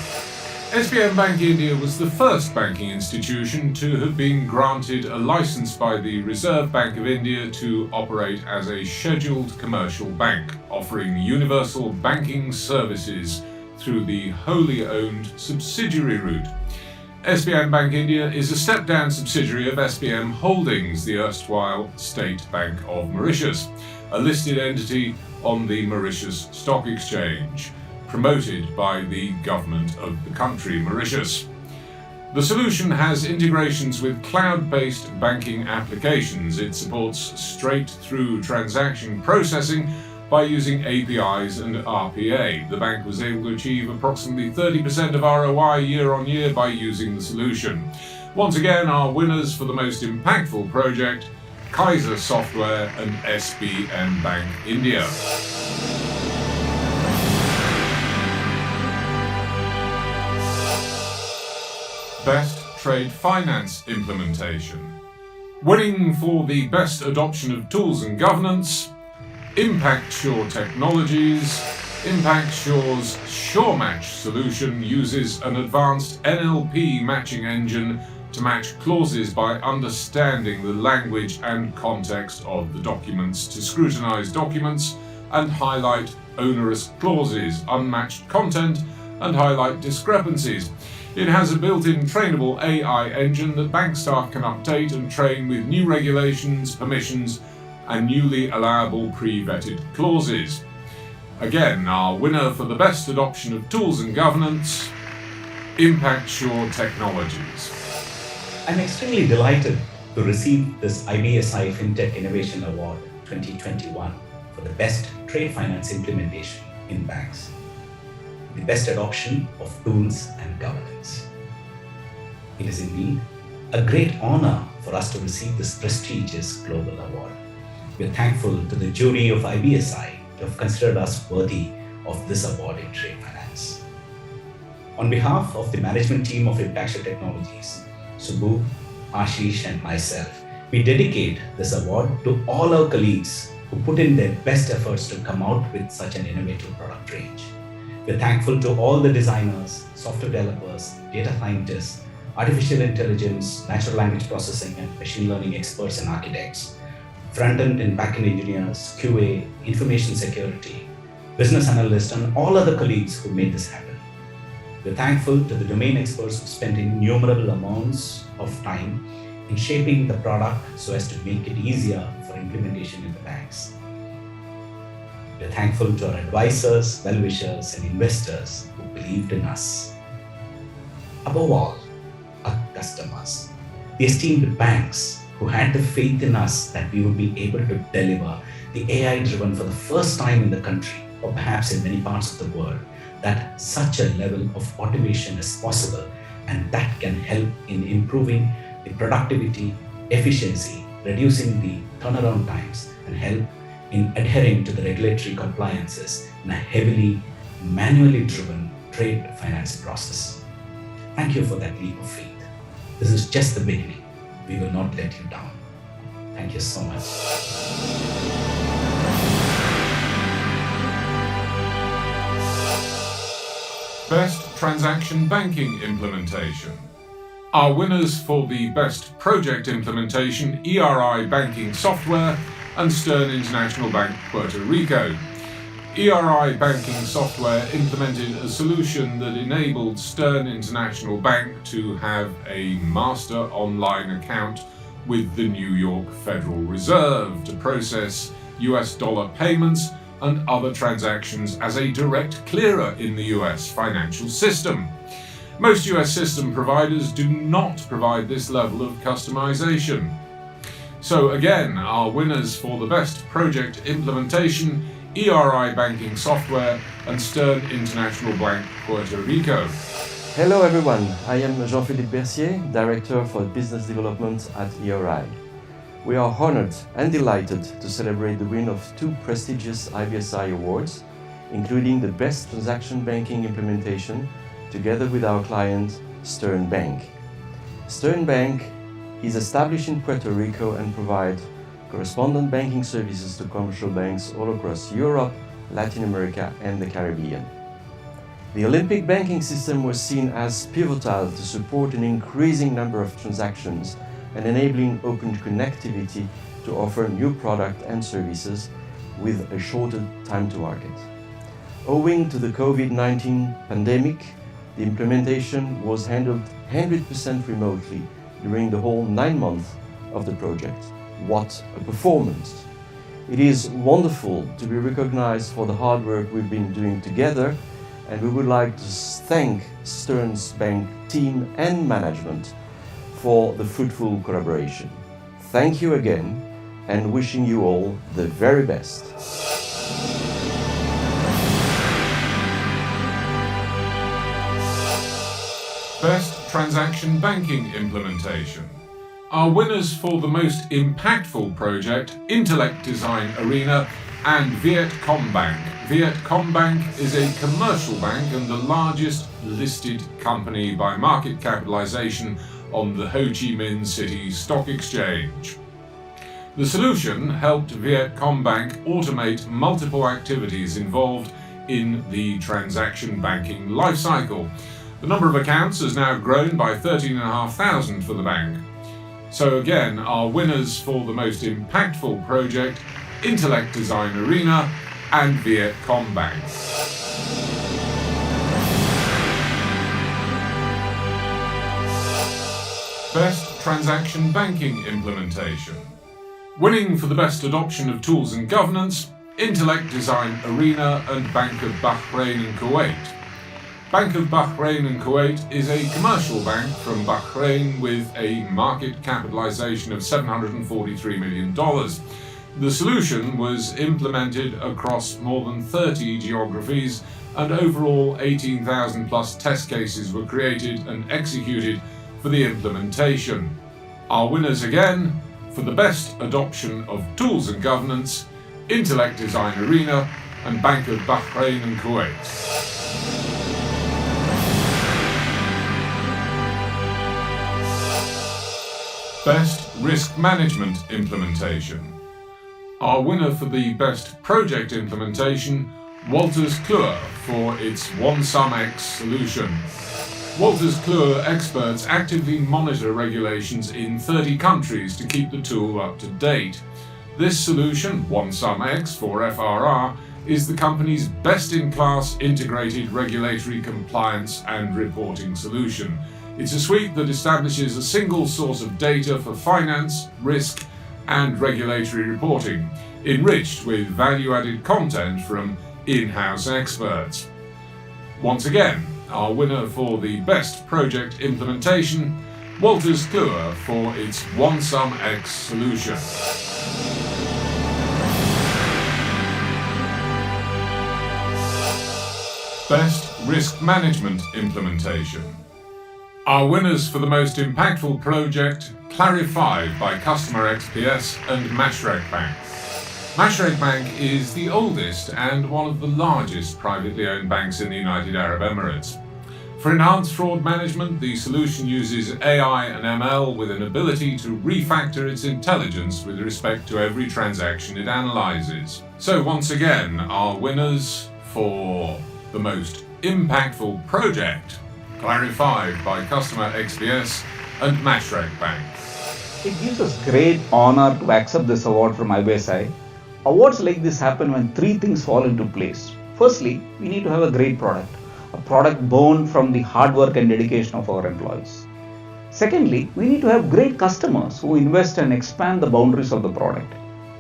SBM Bank India was the first banking institution to have been granted a license by the Reserve Bank of India to operate as a scheduled commercial bank, offering universal banking services through the wholly owned subsidiary route. SBM Bank India is a step-down subsidiary of SBM Holdings, the erstwhile State Bank of Mauritius, a listed entity on the Mauritius Stock Exchange, promoted by the government of the country, Mauritius. The solution has integrations with cloud-based banking applications. It supports straight-through transaction processing by using APIs and RPA. The bank was able to achieve approximately 30% of ROI year on year by using the solution. Once again, our winners for the most impactful project, Kaiser Software and SBM Bank India. Best Trade Finance Implementation. Winning for the best adoption of tools and governance, Impact Sure Technologies. Impact Sure's SureMatch solution uses an advanced NLP matching engine to match clauses by understanding the language and context of the documents to scrutinize documents and highlight onerous clauses, unmatched content, and highlight discrepancies. It has a built-in trainable AI engine that bank staff can update and train with new regulations, permissions, and newly allowable pre-vetted clauses. Again, our winner for the best adoption of tools and governance, Impact Sure Technologies. I'm extremely delighted to receive this IBSi FinTech Innovation Award 2021 for the best trade finance implementation in banks, the best adoption of tools and governance. It is indeed a great honor for us to receive this prestigious global award. We are thankful to the jury of IBSi to have considered us worthy of this award in trade finance. On behalf of the management team of Impact Sure Technologies, Subbu, Ashish and myself, we dedicate this award to all our colleagues who put in their best efforts to come out with such an innovative product range. We're thankful to all the designers, software developers, data scientists, artificial intelligence, natural language processing and machine learning experts and architects, front-end and back-end engineers, QA, information security, business analysts, and all other colleagues who made this happen. We're thankful to the domain experts who spent innumerable amounts of time in shaping the product so as to make it easier for implementation in the banks. We're thankful to our advisors, well-wishers, and investors who believed in us. Above all, our customers, the esteemed banks who had the faith in us that we would be able to deliver the AI-driven for the first time in the country, or perhaps in many parts of the world, that such a level of automation is possible and that can help in improving the productivity, efficiency, reducing the turnaround times, and help in adhering to the regulatory compliances in a heavily manually driven trade finance process. Thank you for that leap of faith. This is just the beginning. We will not let you down. Thank you so much. Best Transaction Banking Implementation. Our winners for the Best Project Implementation, ERI Banking Software and Stern International Bank, Puerto Rico. ERI Banking Software implemented a solution that enabled Stern International Bank to have a master online account with the New York Federal Reserve to process US dollar payments and other transactions as a direct clearer in the US financial system. Most US system providers do not provide this level of customization. So again, our winners for the Best Project Implementation, ERI Banking Software and Stern International Bank, Puerto Rico. Hello everyone, I am Jean-Philippe Bercier, Director for Business Development at ERI. We are honored and delighted to celebrate the win of 2 prestigious IBSi awards, including the Best Transaction Banking Implementation, together with our client, Stern Bank. Stern Bank is established in Puerto Rico and provides correspondent banking services to commercial banks all across Europe, Latin America, and the Caribbean. The Olympic banking system was seen as pivotal to support an increasing number of transactions and enabling open connectivity to offer new products and services with a shorter time to market. Owing to the COVID-19 pandemic, the implementation was handled 100% remotely during the whole 9 months of the project. What a performance! It is wonderful to be recognized for the hard work we've been doing together, and we would like to thank Stern's Bank team and management for the fruitful collaboration. Thank you again, and wishing you all the very best. Best Transaction Banking Implementation. Our winners for the most impactful project, Intellect Design Arena and Vietcombank. Vietcombank is a commercial bank and the largest listed company by market capitalization on the Ho Chi Minh City Stock Exchange. The solution helped Vietcombank automate multiple activities involved in the transaction banking lifecycle. The number of accounts has now grown by 13,500 for the bank. So again, our winners for the most impactful project, Intellect Design Arena and Vietcombank. Best Transaction Banking Implementation. Winning for the best adoption of tools and governance, Intellect Design Arena and Bank of Bahrain and Kuwait. Bank of Bahrain and Kuwait is a commercial bank from Bahrain with a market capitalization of $743 million. The solution was implemented across more than 30 geographies, and overall 18,000 plus test cases were created and executed for the implementation. Our winners again, for the best adoption of tools and governance, Intellect Design Arena and Bank of Bahrain and Kuwait. Best Risk Management Implementation. Our winner for the best project implementation, Wolters Kluwer, for its OneSumX solution. Wolters Kluwer experts actively monitor regulations in 30 countries to keep the tool up to date. This solution, OneSumX for FRR, is the company's best-in-class integrated regulatory compliance and reporting solution. It's a suite that establishes a single source of data for finance, risk, and regulatory reporting, enriched with value-added content from in-house experts. Once again, our winner for the best project implementation, Wolters Kluwer, for its OneSumX solution. Best Risk Management Implementation. Our winners for the most impactful project, Clarified by Customer XPS and Mashreq Bank. Mashreq Bank is the oldest and one of the largest privately owned banks in the United Arab Emirates. For enhanced fraud management, the solution uses AI and ML with an ability to refactor its intelligence with respect to every transaction it analyzes. So once again, our winners for the most impactful project, Clarified by Customer XPS and Mashreq Bank. It gives us great honor to accept this award from IBSi. Awards like this happen when three things fall into place. Firstly, we need to have a great product, a product born from the hard work and dedication of our employees. Secondly, we need to have great customers who invest and expand the boundaries of the product.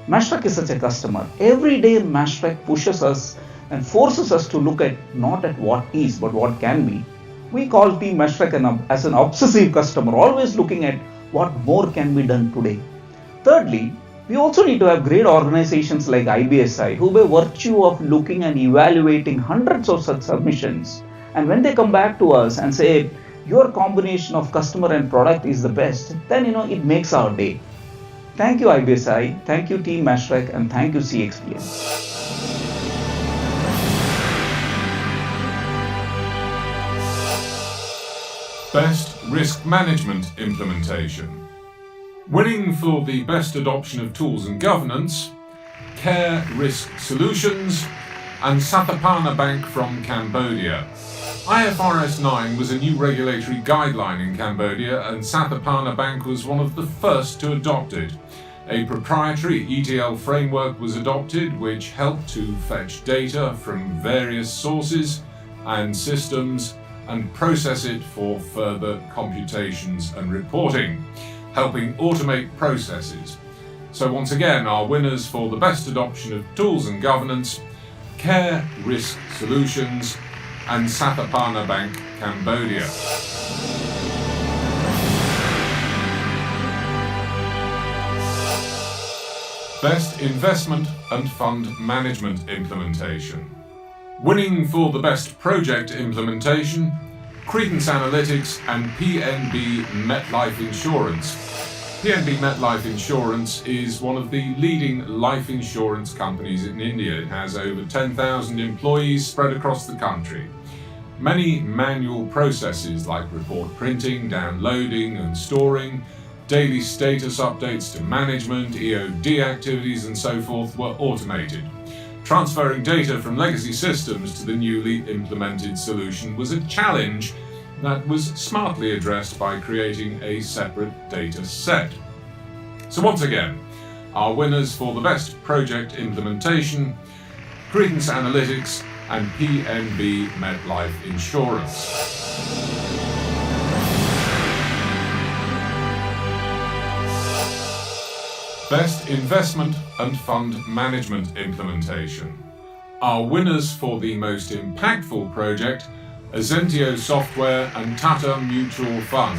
Mashreq is such a customer. Every day Mashreq pushes us and forces us to look at not at what is, but what can be. We call Team Mashreq as an obsessive customer, always looking at what more can be done today. Thirdly, we also need to have great organizations like IBSi, who by virtue of looking and evaluating hundreds of such submissions, and when they come back to us and say, your combination of customer and product is the best, then it makes our day. Thank you IBSi, thank you Team Mashreq, and thank you CXPS. Best Risk Management Implementation. Winning for the best adoption of tools and governance, Care Risk Solutions and Sathapana Bank from Cambodia. IFRS 9 was a new regulatory guideline in Cambodia, and Sathapana Bank was one of the first to adopt it. A proprietary ETL framework was adopted which helped to fetch data from various sources and systems and process it for further computations and reporting, helping automate processes. So once again, our winners for the best adoption of tools and governance, Care Risk Solutions and Sathapana Bank, Cambodia. Best Investment and Fund Management Implementation. Winning for the best project implementation, Credence Analytics and PNB MetLife Insurance. PNB MetLife Insurance is one of the leading life insurance companies in India. It has over 10,000 employees spread across the country. Many manual processes like report printing, downloading and storing, daily status updates to management, EOD activities and so forth were automated. Transferring data from legacy systems to the newly implemented solution was a challenge that was smartly addressed by creating a separate data set. So once again, our winners for the best project implementation, Credence Analytics and PNB MetLife Insurance. Best Investment and Fund Management Implementation. Our winners for the most impactful project, Azentio Software and Tata Mutual Fund.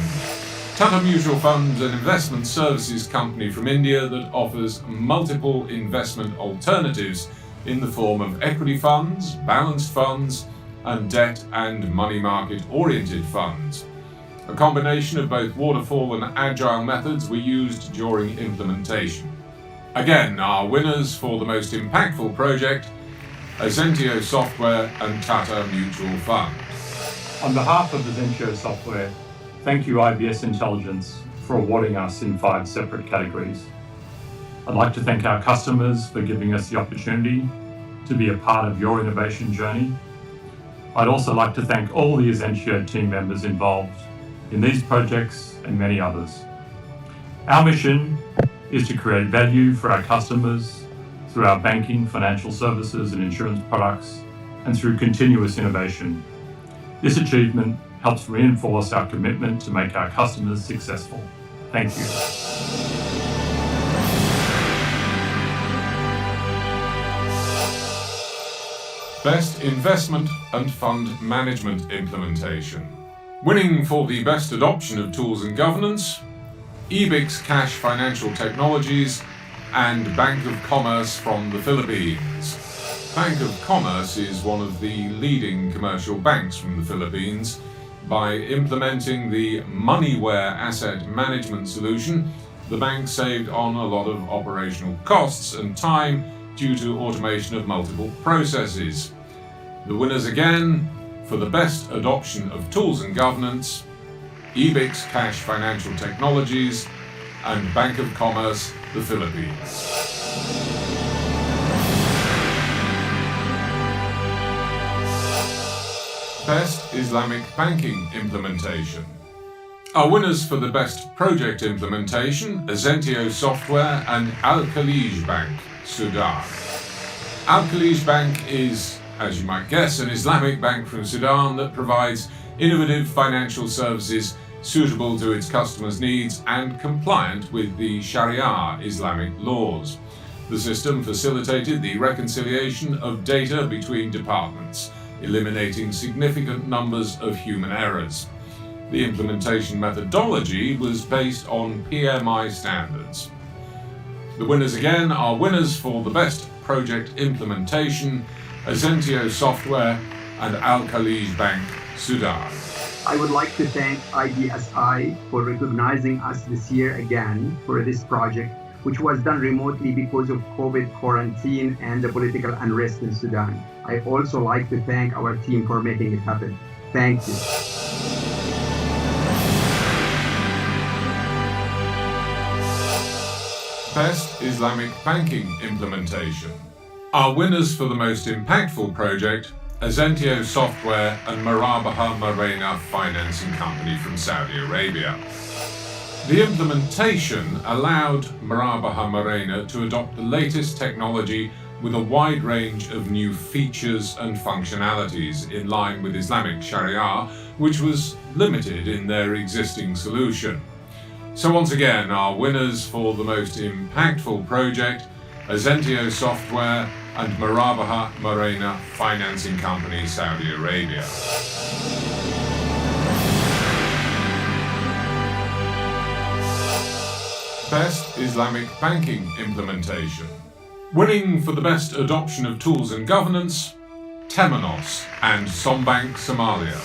Tata Mutual Fund is an investment services company from India that offers multiple investment alternatives in the form of equity funds, balanced funds, and debt and money market oriented funds. A combination of both waterfall and agile methods were used during implementation. Again, our winners for the most impactful project, Azentio Software and Tata Mutual Fund. On behalf of Azentio Software, thank you IBS Intelligence for awarding us in 5 separate categories. I'd like to thank our customers for giving us the opportunity to be a part of your innovation journey. I'd also like to thank all the Azentio team members involved in these projects and many others. Our mission is to create value for our customers through our banking, financial services and insurance products, and through continuous innovation. This achievement helps reinforce our commitment to make our customers successful. Thank you. Best Investment and Fund Management Implementation. Winning for the best adoption of tools and governance, IBS Cash Financial Technologies and Bank of Commerce from the Philippines. Bank of Commerce is one of the leading commercial banks from the Philippines. By implementing the Moneyware asset management solution, the bank saved on a lot of operational costs and time due to automation of multiple processes. The winners again for the best adoption of tools and governance, IBS Cash Financial Technologies and Bank of Commerce, the Philippines. Best Islamic Banking Implementation. Our winners for the best project implementation, Azentio Software and Al-Khalij Bank, Sudan. Al-Khalij Bank is, as you might guess, an Islamic bank from Sudan that provides innovative financial services suitable to its customers' needs and compliant with the Sharia Islamic laws. The system facilitated the reconciliation of data between departments, eliminating significant numbers of human errors. The implementation methodology was based on PMI standards. The winners again are winners for the best project implementation, Azentio Software and Al-Khalij Bank, Sudan. I would like to thank IBSi for recognizing us this year again for this project, which was done remotely because of COVID quarantine and the political unrest in Sudan. I also like to thank our team for making it happen. Thank you. Best Islamic Banking Implementation. Our winners for the most impactful project, Azentio Software and Marabaha Marina Financing Company from Saudi Arabia. The implementation allowed Marabaha Marina to adopt the latest technology with a wide range of new features and functionalities in line with Islamic Sharia, which was limited in their existing solution. So once again, our winners for the most impactful project, Azentio Software and Marabaha Marina Financing Company, Saudi Arabia. Best Islamic Banking Implementation. Winning for the best adoption of tools and governance, Temenos and Sombank Somalia.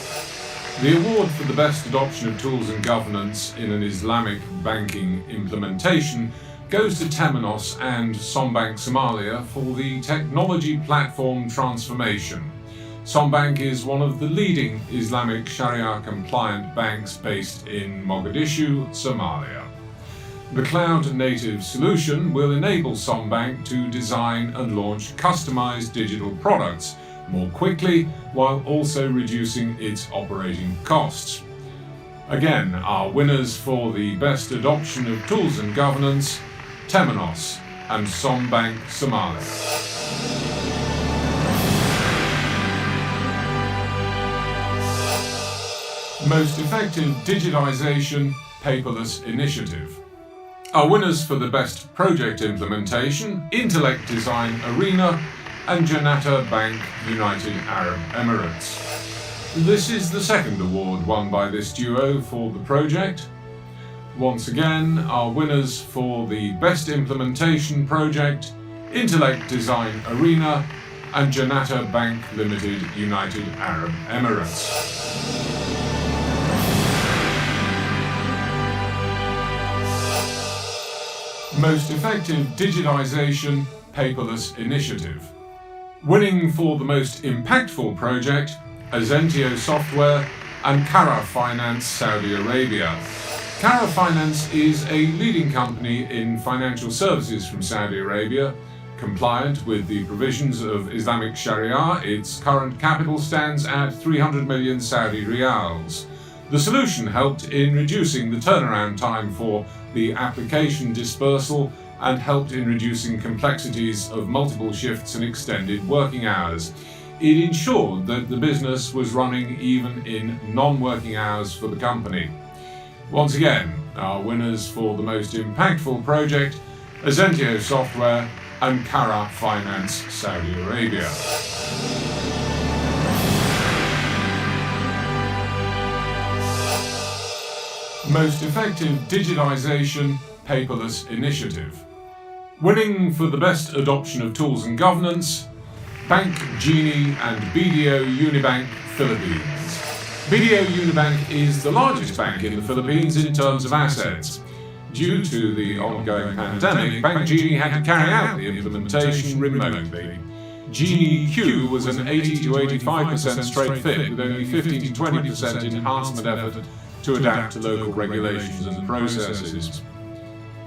The award for the best adoption of tools and governance in an Islamic banking implementation goes to Temenos and Sombank Somalia for the technology platform transformation. Sombank is one of the leading Islamic Sharia-compliant banks based in Mogadishu, Somalia. The cloud-native solution will enable Sombank to design and launch customized digital products more quickly while also reducing its operating costs. Again, our winners for the best adoption of tools and governance, Temenos and Sombank Somalia. Most effective digitalisation paperless initiative. Our winners for the best project implementation, Intellect Design Arena and Janata Bank United Arab Emirates. This is the second award won by this duo for the project. Once again, our winners for the best implementation project, Intellect Design Arena and Janata Bank Limited United Arab Emirates. Most effective digitalisation paperless initiative. Winning for the most impactful project, Azentio Software and Cara Finance Saudi Arabia. Cara Finance is a leading company in financial services from Saudi Arabia. Compliant with the provisions of Islamic Sharia, its current capital stands at 300 million Saudi riyals. The solution helped in reducing the turnaround time for the application dispersal and helped in reducing complexities of multiple shifts and extended working hours. It ensured that the business was running even in non-working hours for the company. Once again, our winners for the most impactful project, Azentio Software and Cara Finance Saudi Arabia. Most effective digitalisation paperless initiative. Winning for the best adoption of tools and governance, Bank Genie and BDO Unibank Philippines. BDO Unibank is the largest bank in the Philippines in terms of assets. Due to the ongoing pandemic, Bank Genie had to carry out the implementation remotely. Genie Q was an 80 to 85% straight fit with only 15 to 20% enhancement effort to adapt to local regulations and processes.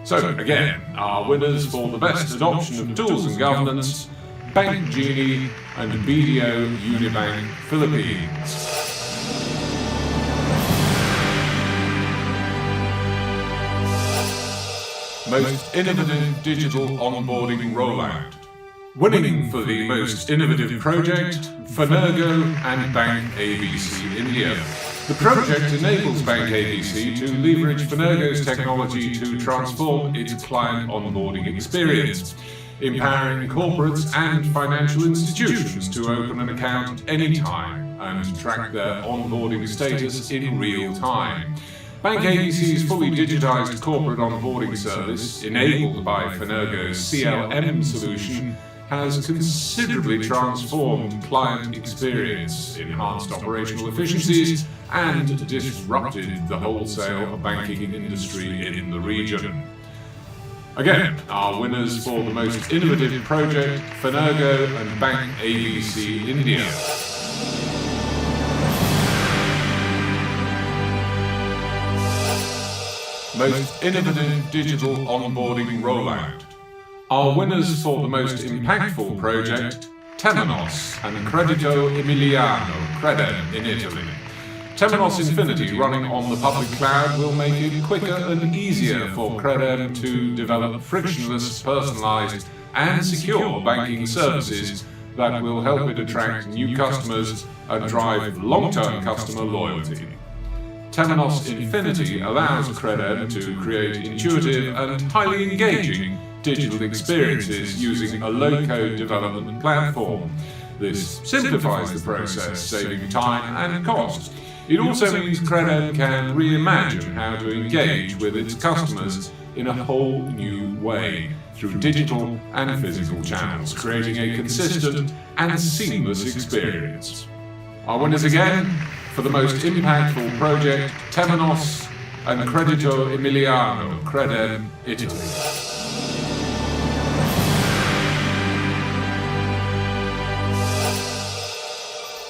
So again, our winners for the best adoption of tools and governance, Bank Genie and BDO Unibank Philippines. Most innovative digital onboarding rollout. Winning for the most innovative project, Fenergo and Bank IBSi India. The project enables Bank IBSi to leverage Fenergo's technology to transform its client onboarding experience, empowering corporates and financial institutions to open an account anytime and track their onboarding status in real time. Bank IBSi's fully digitized corporate onboarding service, enabled by Fenergo's CLM solution, has considerably transformed client experience, enhanced operational efficiencies, and disrupted the wholesale banking industry in the region. Again, our winners for the most innovative project, Fenergo and Bank IBSi India. Most innovative digital onboarding rollout. Our winners for the most impactful project, Temenos and Credito Emiliano Credem in Italy. Temenos Infinity running on the public cloud will make it quicker and easier for Credem to develop frictionless, personalized and secure banking services that will help it attract new customers and drive long-term customer loyalty. Temenos Infinity allows Credem to create intuitive and highly engaging digital experiences using a low-code development platform. This simplifies the process, saving time and cost. It also means Credem can reimagine how to engage with its customers in a whole new way through digital and physical channels, creating a consistent and seamless experience. Our winners again for the most impactful project, Temenos and Credito Emiliano Credem, Italy.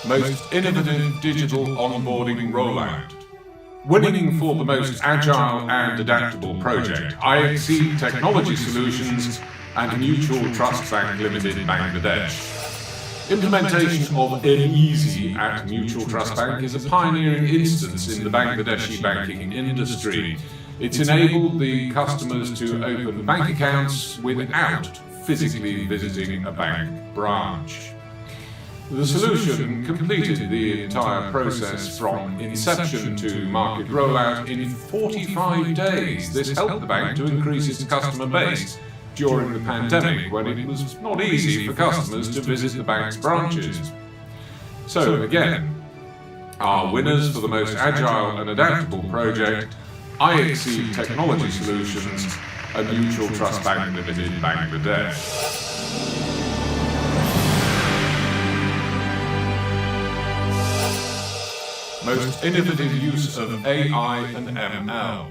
Most innovative digital onboarding rollout. Winning for the most agile and adaptable project, IBSi Technology Solutions and Mutual Trust Bank Limited, Bangladesh. Implementation of IBSi at Mutual Trust Bank is a pioneering instance in the Bangladeshi banking industry. It's enabled the customers to open bank accounts without physically visiting a bank branch. The solution completed the entire process from inception to market rollout in 45 days. This helped the bank to increase its customer base during the pandemic, when it was not easy for customers to visit the bank's branches. So again, our winners for the most agile and adaptable project, IBSi Technology Solutions and Mutual Trust Bank Limited, Bangladesh. Most innovative use of AI and ML.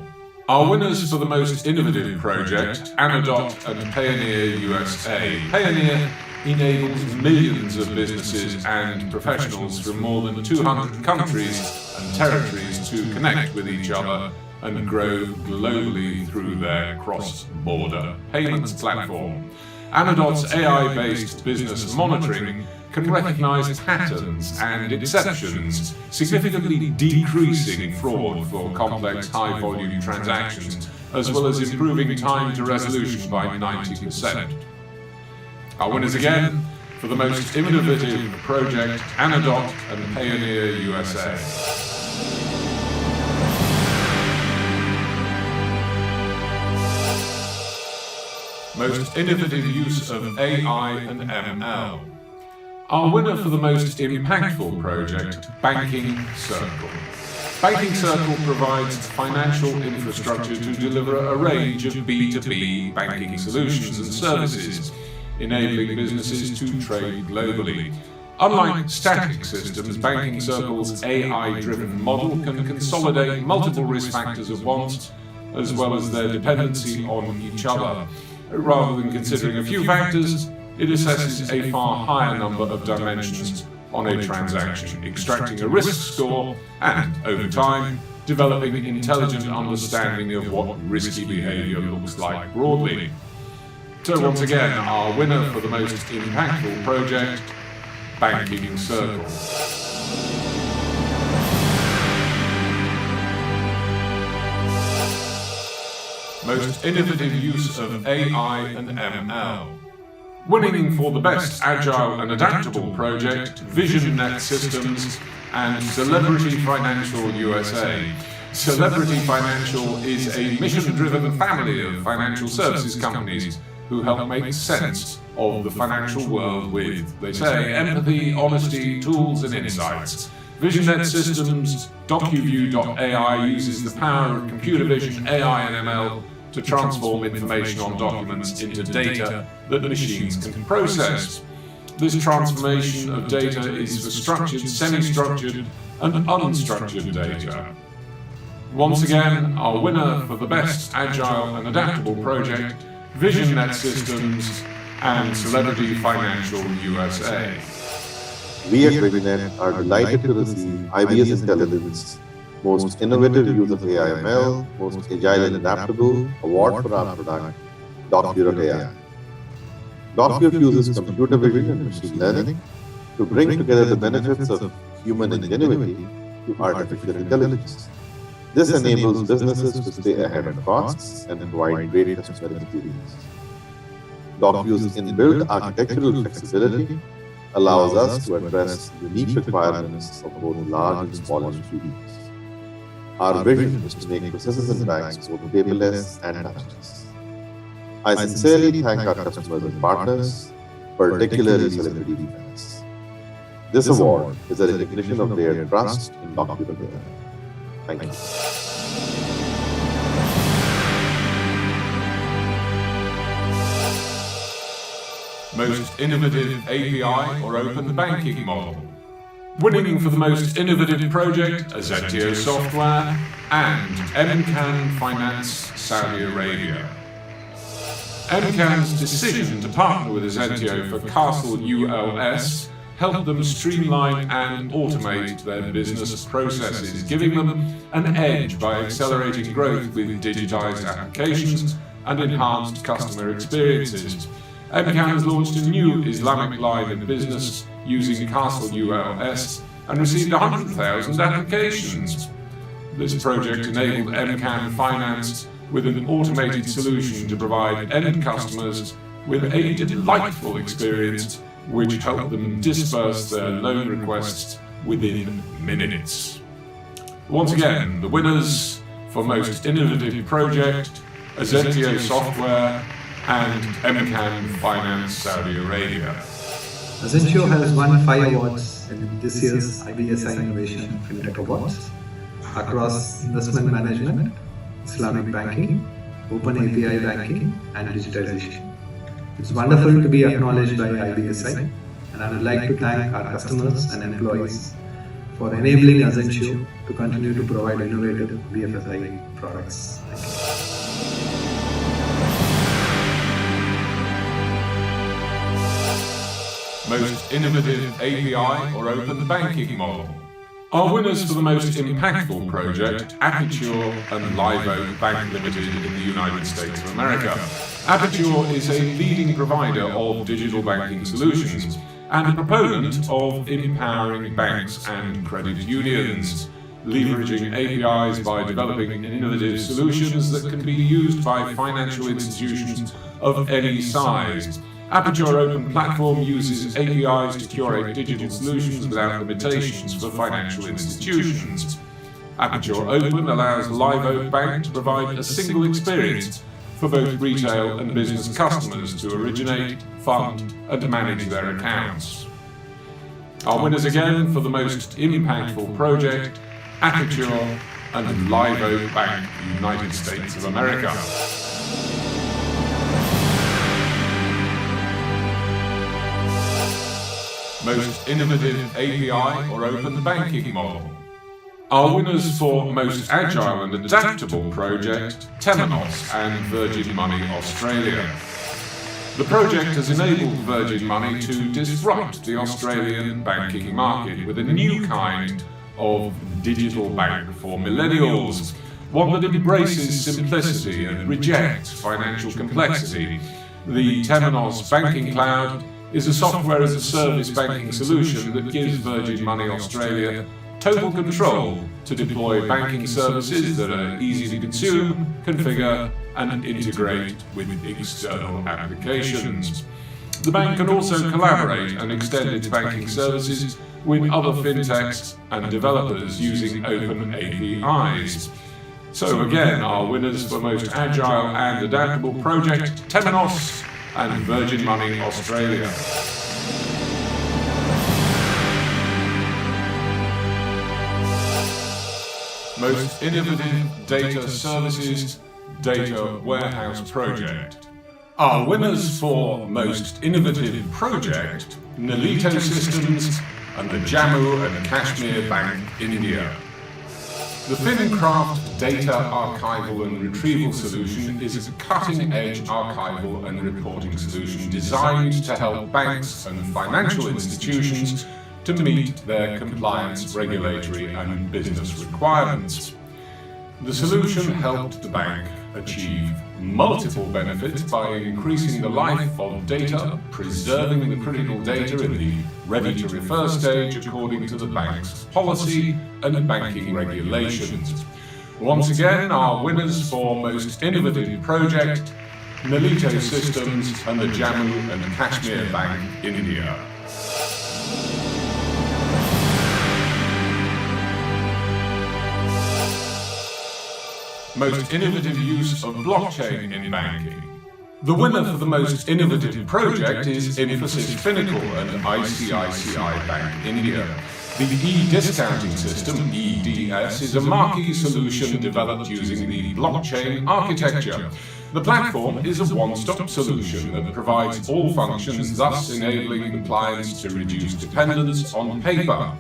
Our winners for the most innovative project, Anadot and Payoneer USA. Payoneer enables millions of businesses and professionals from more than 200 countries and territories to connect with each other and grow globally through their cross-border payments platform. Anadot's AI-based business monitoring can recognize patterns and exceptions, significantly decreasing fraud for complex high-volume transactions, as well as improving time to resolution by 90%. Our winners again for the most innovative project, Anadot and Payoneer USA. Most innovative use of AI and ML. Our winner for the most impactful project, Banking Circle. Banking Circle provides financial infrastructure to deliver a range of B2B banking solutions and services, enabling businesses to trade globally. Unlike static systems, Banking Circle's AI-driven model can consolidate multiple risk factors at once, as well as their dependency on each other. Rather than considering a few factors, it assesses a far higher number of dimensions on a transaction, extracting a risk score and, over time, developing an intelligent understanding of what risky behavior looks like broadly. So once again, our winner for the most impactful project, Banking Circle. Most innovative use of AI and ML. Winning for the best agile and adaptable project, VisionNet Systems and Celebrity Financial USA. Celebrity Financial is a mission-driven family of financial services companies who help make sense of the financial world with, they say, empathy, honesty, tools and insights. VisionNet Systems DocuView.ai uses the power of computer vision, AI and ML to transform information on documents into data that machines can process. This transformation of data is for structured, semi-structured and unstructured data. Once again, our winner for the best agile and adaptable project, VisionNet Systems and Celebrity Financial USA. We at VisionNet are delighted to receive IBS Intelligence Most Innovative Use of AI/ML, Most Agile and Adaptable award for our product, DocuView.ai. DocuView uses computer vision and machine learning to bring together the benefits of human ingenuity to artificial intelligence. This enables businesses to stay ahead of costs and provide great customer experience. DocuView's inbuilt architectural flexibility allows us to address unique requirements of both large and small institutions. Our vision is to make processes in banks both paperless and touchless. I sincerely thank our customers and partners, particularly Celebrity Finance. This award is a recognition of their trust in DocuView. Thank you. Most innovative API or open banking model. Winning for the most innovative project, Azentio Software and MCAN Finance Saudi Arabia. MCAN's decision to partner with Azentio for Castle ULS help them streamline and automate their business processes, giving them an edge by accelerating growth with digitized applications and enhanced customer experiences. MCAN has launched a new Islamic line of business using Castle ULS and received 100,000 applications. This project enabled MCAN Finance with an automated solution to provide end customers with a delightful experience which helped them disperse their loan requests within minutes. Once again, the winners for Most Innovative Project, Azentio Software and MCAN Finance Saudi Arabia. Azentio has won 5 awards in this year's IBSi Innovation FinTech Awards across investment management, Islamic banking, open API banking and digitalisation. It's wonderful to be acknowledged by IBSi, and I would like to thank our customers and employees for enabling Azentio to continue to provide innovative BFSI products. Most Innovative API or Open Banking Model. Our winners for the most impactful project, Aperture and Live Oak Bank Limited in the United States of America. Aperture is a leading provider of digital banking solutions and a proponent of empowering banks and credit unions, leveraging APIs by developing innovative solutions that can be used by financial institutions of any size. Aperture Open Platform uses APIs to curate digital solutions without limitations for financial institutions. Aperture Open allows Live Oak Bank to provide a single experience for both retail and business customers to originate, fund, and manage their accounts. Our winners again for the most impactful project, Aperture and Live Oak Bank, United States of America. Most Innovative API or Open Banking Model. Our winners for Most Agile and Adaptable Project, Temenos and Virgin Money Australia. The project has enabled Virgin Money to disrupt the Australian banking market with a new kind of digital bank for millennials, one that embraces simplicity and rejects financial complexity. The Temenos Banking Cloud is a software-as-a-service banking solution that gives Virgin Money Australia total control to deploy banking services that are easy to consume, configure, and integrate with external applications. The bank can also collaborate and extend its banking services with other fintechs and developers using open APIs. So again, our winners for Most Agile and Adaptable Project, Temenos and Virgin Money Australia. Most Innovative Data Services Data Warehouse Project. Our winners for Most Innovative Project, Nalito Systems and the Jammu and Kashmir Bank, India. The FinCraft Data Archival and Retrieval Solution is a cutting-edge archival and reporting solution designed to help banks and financial institutions to meet their compliance, regulatory and business requirements. The solution helped the bank achieve multiple benefits by increasing the life of data, preserving the critical data in the ready-to-refer stage according to the bank's policy and banking regulations. Once again, our winners for Most Innovative Project, Nalito Systems and the Jammu and Kashmir Bank, India. Most Innovative Use of Blockchain in Banking. The winner for the Most Innovative Project is Infosys Finacle and ICICI Bank, India. The e-discounting system, EDS, is a marquee solution developed using the blockchain architecture. The platform is a one-stop solution that provides all functions, thus enabling the clients to reduce dependence on paper.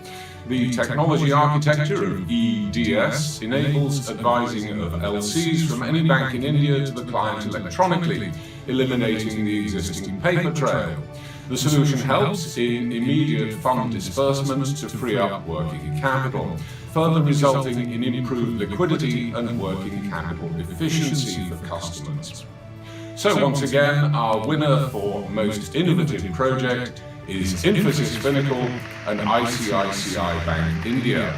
The technology architecture of EDS enables advising of LCs from any bank in India to the client electronically, eliminating the existing paper trail. The solution helps in immediate fund disbursements to free up working capital, further resulting in improved liquidity and working capital efficiency for customers. So once again, our winner for Most Innovative Project is Infosys Finacle and ICICI Bank India.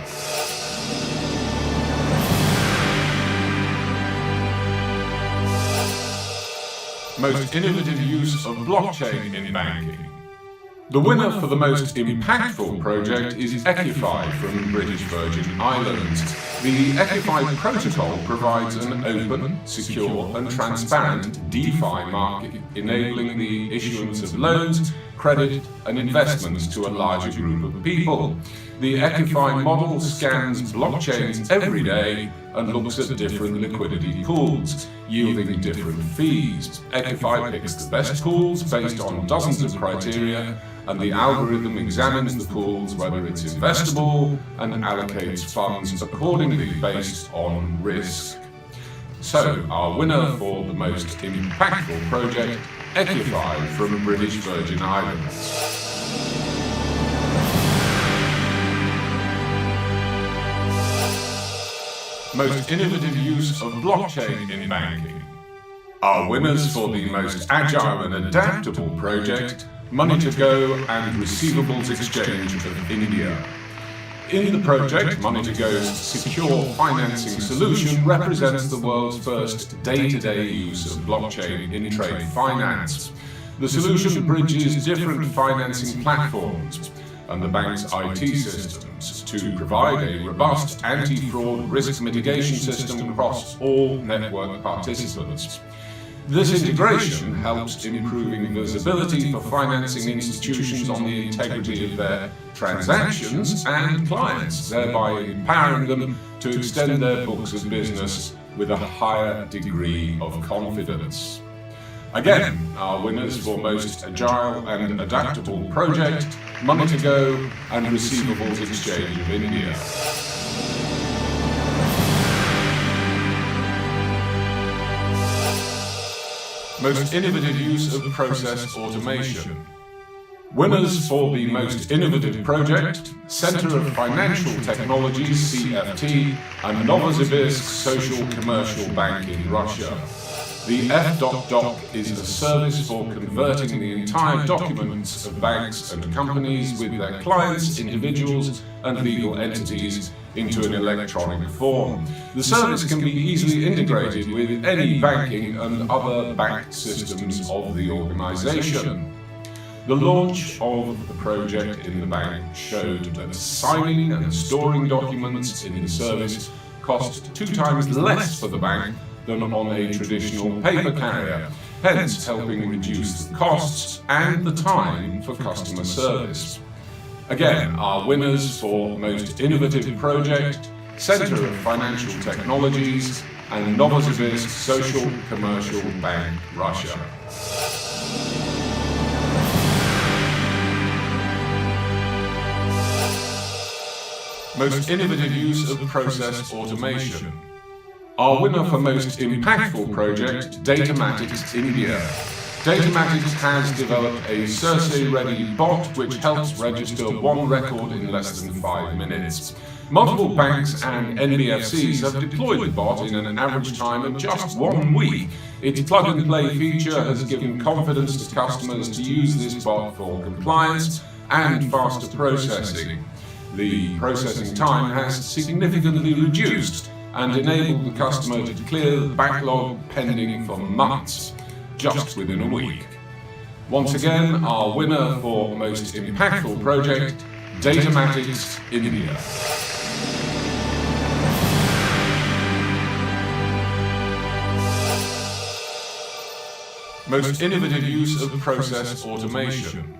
Most innovative use of blockchain in banking. The winner for the most impactful project is FinTech from British Virgin Islands. The FinTech protocol provides an open, secure and transparent DeFi market, enabling the issuance of loans, credit and investments to a larger group of people. The FinTech model scans blockchains every day and looks at different liquidity pools, yielding different fees. FinTech picks the best pools based on dozens of criteria, and the algorithm examines the pools whether it's investable and allocates funds accordingly based on risk. So, our winner for the most impactful project, FinTech from British Virgin Islands. Most innovative use of blockchain in banking. Our winners for the most agile and adaptable project, Money to Go and Receivables Exchange of India. In the project, Money to Go's secure financing solution represents the world's first day-to-day use of blockchain in trade finance. The solution bridges different financing platforms and the bank's IT systems to provide a robust anti-fraud risk mitigation system across all network participants. This integration helps improving visibility for financing institutions on the integrity of their transactions and clients, thereby empowering them to extend their books of business with a higher degree of confidence. Again, our winners for most agile and adaptable project, Money to Go and Receivables Exchange of India. Most innovative use of process automation. Winners for the most innovative project, Center of Financial Technologies CFT and Novosibirsk Social Commercial Bank in Russia. The F.Doc is a service for converting the entire documents of banks and companies with their clients, individuals and legal entities into an electronic form. The service can be easily integrated with any banking and other bank systems of the organization. The launch of the project in the bank showed that signing and storing documents in the service cost 2 times less for the bank than on a traditional paper carrier, hence helping reduce the costs and the time for customer service. Again, our winners for most innovative project, Center of Financial Technologies and Novosibirsk Social Commercial Bank, Russia. Most innovative use of process automation. Our winner for most impactful project, Datamatics India. Datamatics has developed a Circe-ready bot which helps register one record in less than 5 minutes. Multiple banks and NBFCs have deployed the bot in an average time of just 1 week. Its plug-and-play feature has given confidence to customers to use this bot for compliance and faster processing. The processing time has significantly reduced and enabled the customer to clear the backlog pending for months, just within a week. Once again, our winner for most impactful project, Datamatics India. Most innovative use of process automation.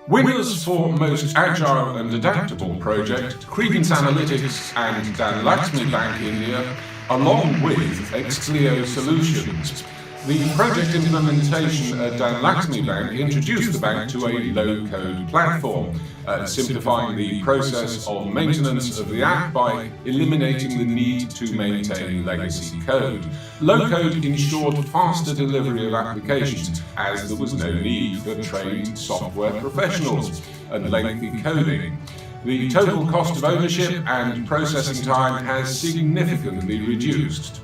Winners for most agile and adaptable project, Credence Analytics and Dhanlaxmi Bank India, along with Xcleo Solutions. The project implementation at Dan Laxmi Bank introduced the bank to a low-code platform, simplifying the process of maintenance of the app by eliminating the need to maintain legacy code. Low-code ensured faster delivery of applications, as there was no need for trained software professionals and lengthy coding. The total cost of ownership and processing time has significantly reduced.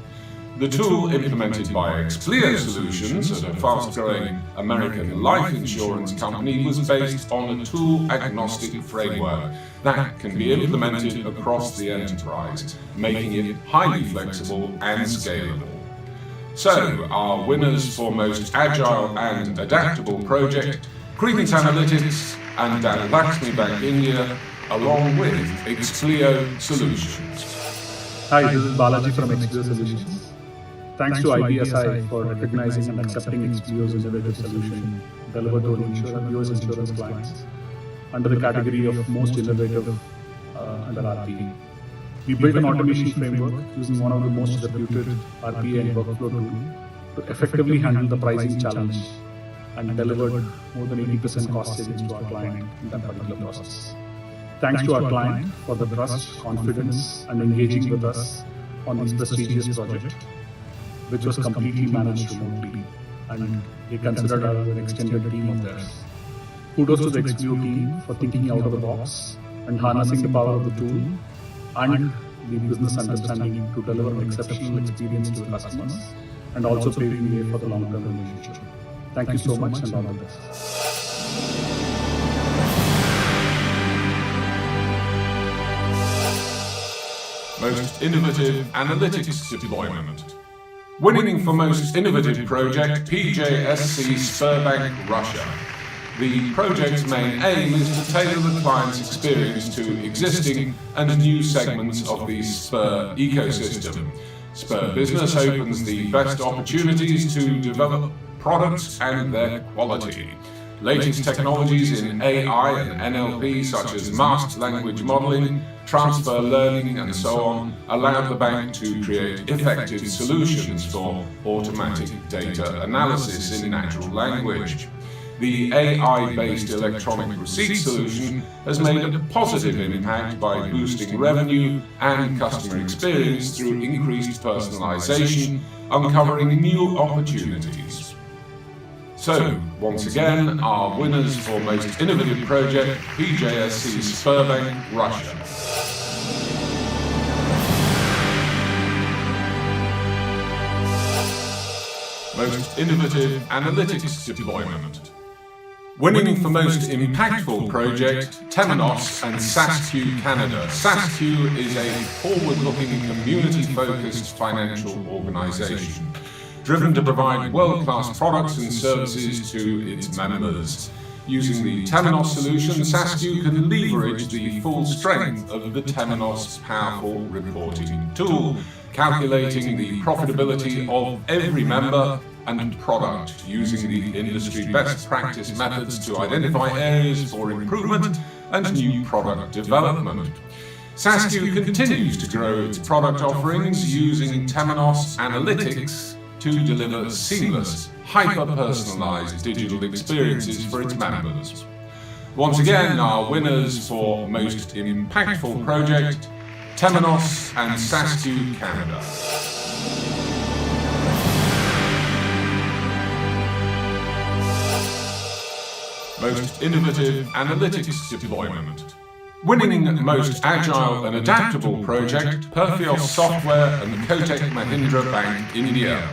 The tool implemented by Explio Solutions, a fast-growing American life insurance company, was based on a tool-agnostic framework that can be implemented across the enterprise, making it highly flexible and scalable. So, our winners for most agile and adaptable project, Credence Analytics and Dan Laxmi Bank India, along with Explio Solutions. Hi, this is Balaji from Explio Solutions. Thanks to IBSi for recognizing and accepting Explio's innovative solution delivered to US insurance clients under the category of most innovative under RPA. We built an automation framework using one of the most reputed RPA and workflow tools to effectively handle the pricing challenge and delivered more than 80% cost savings to our client in that particular process. Thanks to our client for the trust, confidence, and engaging with us on this prestigious project, which was completely managed remotely, and they considered us an extended team of theirs. Kudos to the Explio team for thinking out of the box and harnessing the power of the tool and the business understanding to deliver an exceptional experience to the customers and also paving the way for the long-term relationship. Thank you so much and all the best. Most Innovative Analytics Deployment. Winning for Most Innovative Project, PJSC Sberbank Russia. The project's main aim is to tailor the client's experience to existing and new segments of the Sber ecosystem. Sber Business opens the best opportunities to develop products and their quality. Latest technologies in AI and NLP, such as masked language modeling, transfer learning, and so on, allow the bank to create effective solutions for automatic data analysis in natural language. The AI-based electronic receipt solution has made a positive impact by boosting revenue and customer experience through increased personalization, uncovering new opportunities. So, once again, our winners for Most Innovative Project, PJSC Sberbank Russia. Most Innovative Analytics Deployment. Winning for Most Impactful Project, Temenos and SaaSQ Canada. SaaSQ is a forward-looking, community-focused financial organization, driven to provide world-class products and services to its members. Using the Temenos solution, SaaSQ can leverage the full strength of the Temenos powerful reporting tool, calculating the profitability of every member and product, using the industry best practice methods to identify areas for improvement and new product development. SaaSQ continues to grow its product offerings using Temenos Analytics to deliver seamless, hyper-personalized digital experiences for its members. Once again, our winners for Most Impactful Project, Temenos and SaaSQ Canada. Most Innovative Analytics Deployment. Winning Most Agile and Adaptable Project, Perfios Software and Kotak Mahindra Bank India.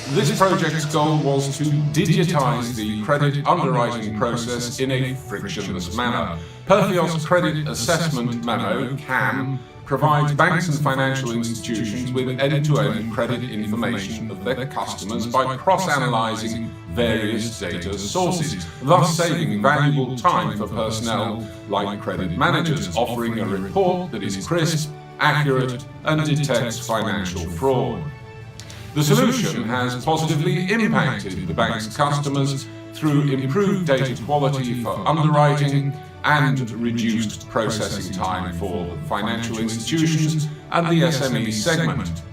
This project's goal was to digitize the credit underwriting process in a frictionless manner. Perfios Credit Assessment Memo, CAM, provides banks and financial institutions with end-to-end credit information of their customers by cross-analyzing various data sources, thus saving valuable time for personnel like credit managers, offering a report that is crisp, accurate, and detects financial fraud. The solution has positively impacted the bank's customers through improved data quality for underwriting and reduced processing time for financial institutions and the SME segment.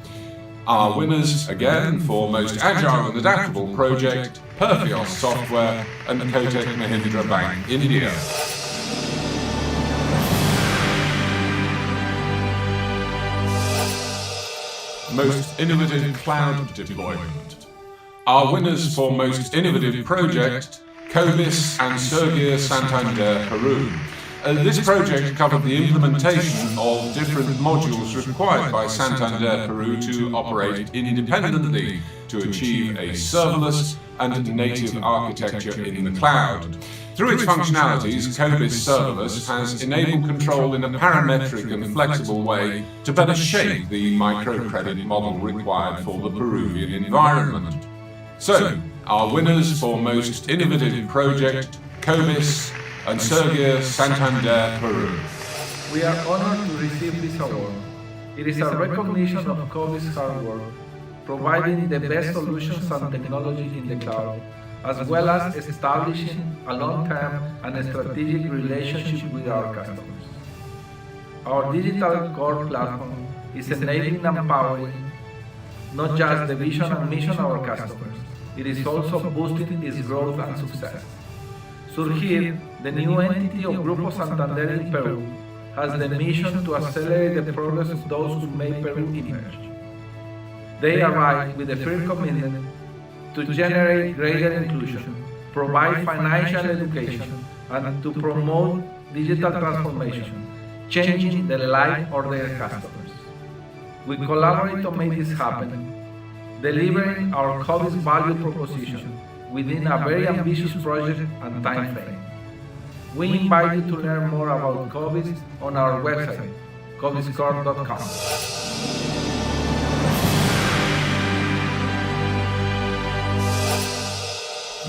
Our winners, again, for Most Agile and Adaptable Project, Perfios Software and Kotak Mahindra Bank, India. Most Innovative Cloud Deployment. Our winners for Most Innovative Project, Cobis and Sergio Santander, Peru. This project covered the implementation of different modules required by Santander Peru to operate independently to achieve a serverless and native architecture in the cloud. Through its functionalities, Cobis Serverless has enabled control in a parametric and flexible way to better shape the microcredit model required for the Peruvian environment. So, our winners for Most Innovative Project, Cobis and Sergio Santander, Peru. We are honored to receive this award. It is a recognition of Cobis' hard work, providing the best solutions and technology in the cloud, as well as establishing a long-term and strategic relationship with our customers. Our digital core platform is enabling and empowering not just the vision and mission of our customers, it is also boosting its growth and success. Surgir, the new entity of Grupo Santander in Peru, has the mission to accelerate the progress of those who made Peru emerge. They arrive with a firm commitment to generate greater inclusion, provide financial education, and to promote digital transformation, changing the life of their customers. We collaborate to make this happen, delivering our Cobis value proposition within a very ambitious project and time frame. We invite you to learn more about Cobis on our website, cobiscore.com.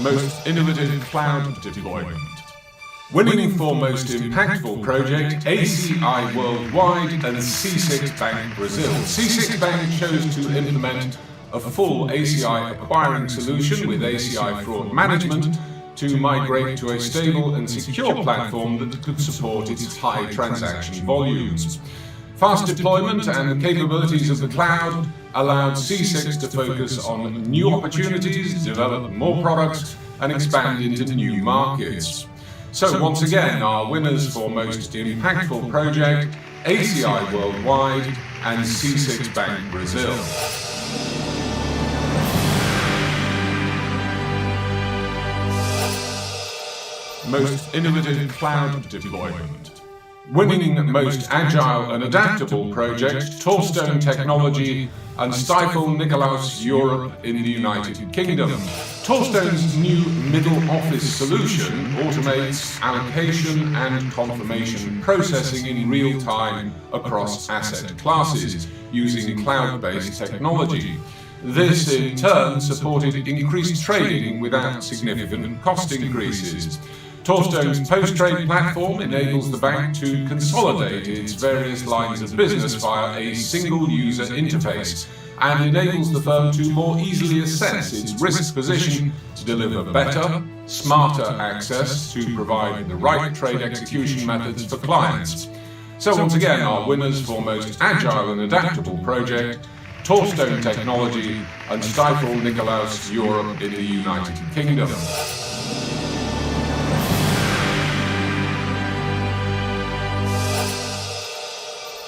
Most Innovative Cloud Deployment. Winning for Most Impactful Project, ACI Worldwide and C6 Bank Brazil. C6 Bank chose to implement a full ACI acquiring solution with ACI fraud management to migrate to a stable and secure platform that could support its high transaction volumes. Fast deployment and the capabilities of the cloud allowed C6 to focus on new opportunities, develop more products, and expand into new markets. So once again, our winners for Most Impactful Project, ACI Worldwide and C6 Bank Brazil. Most Innovative Cloud Deployment. Winning Most Agile and Adaptable Project, Torstone Technology and Stifel Nicolaus Europe in the United Kingdom. Torstone's new middle office solution automates allocation and confirmation processing in real time across asset classes using cloud-based technology. This in turn supported increased trading without significant cost increases. Torstone's post-trade platform enables the bank to consolidate its various lines of business via a single user interface and enables the firm to more easily assess its risk position to deliver better, smarter access to provide the right trade execution methods for clients. So once again, our winners for Most Agile and Adaptable Project, Torstone Technology and Stifel Nicolaus Europe in the United Kingdom.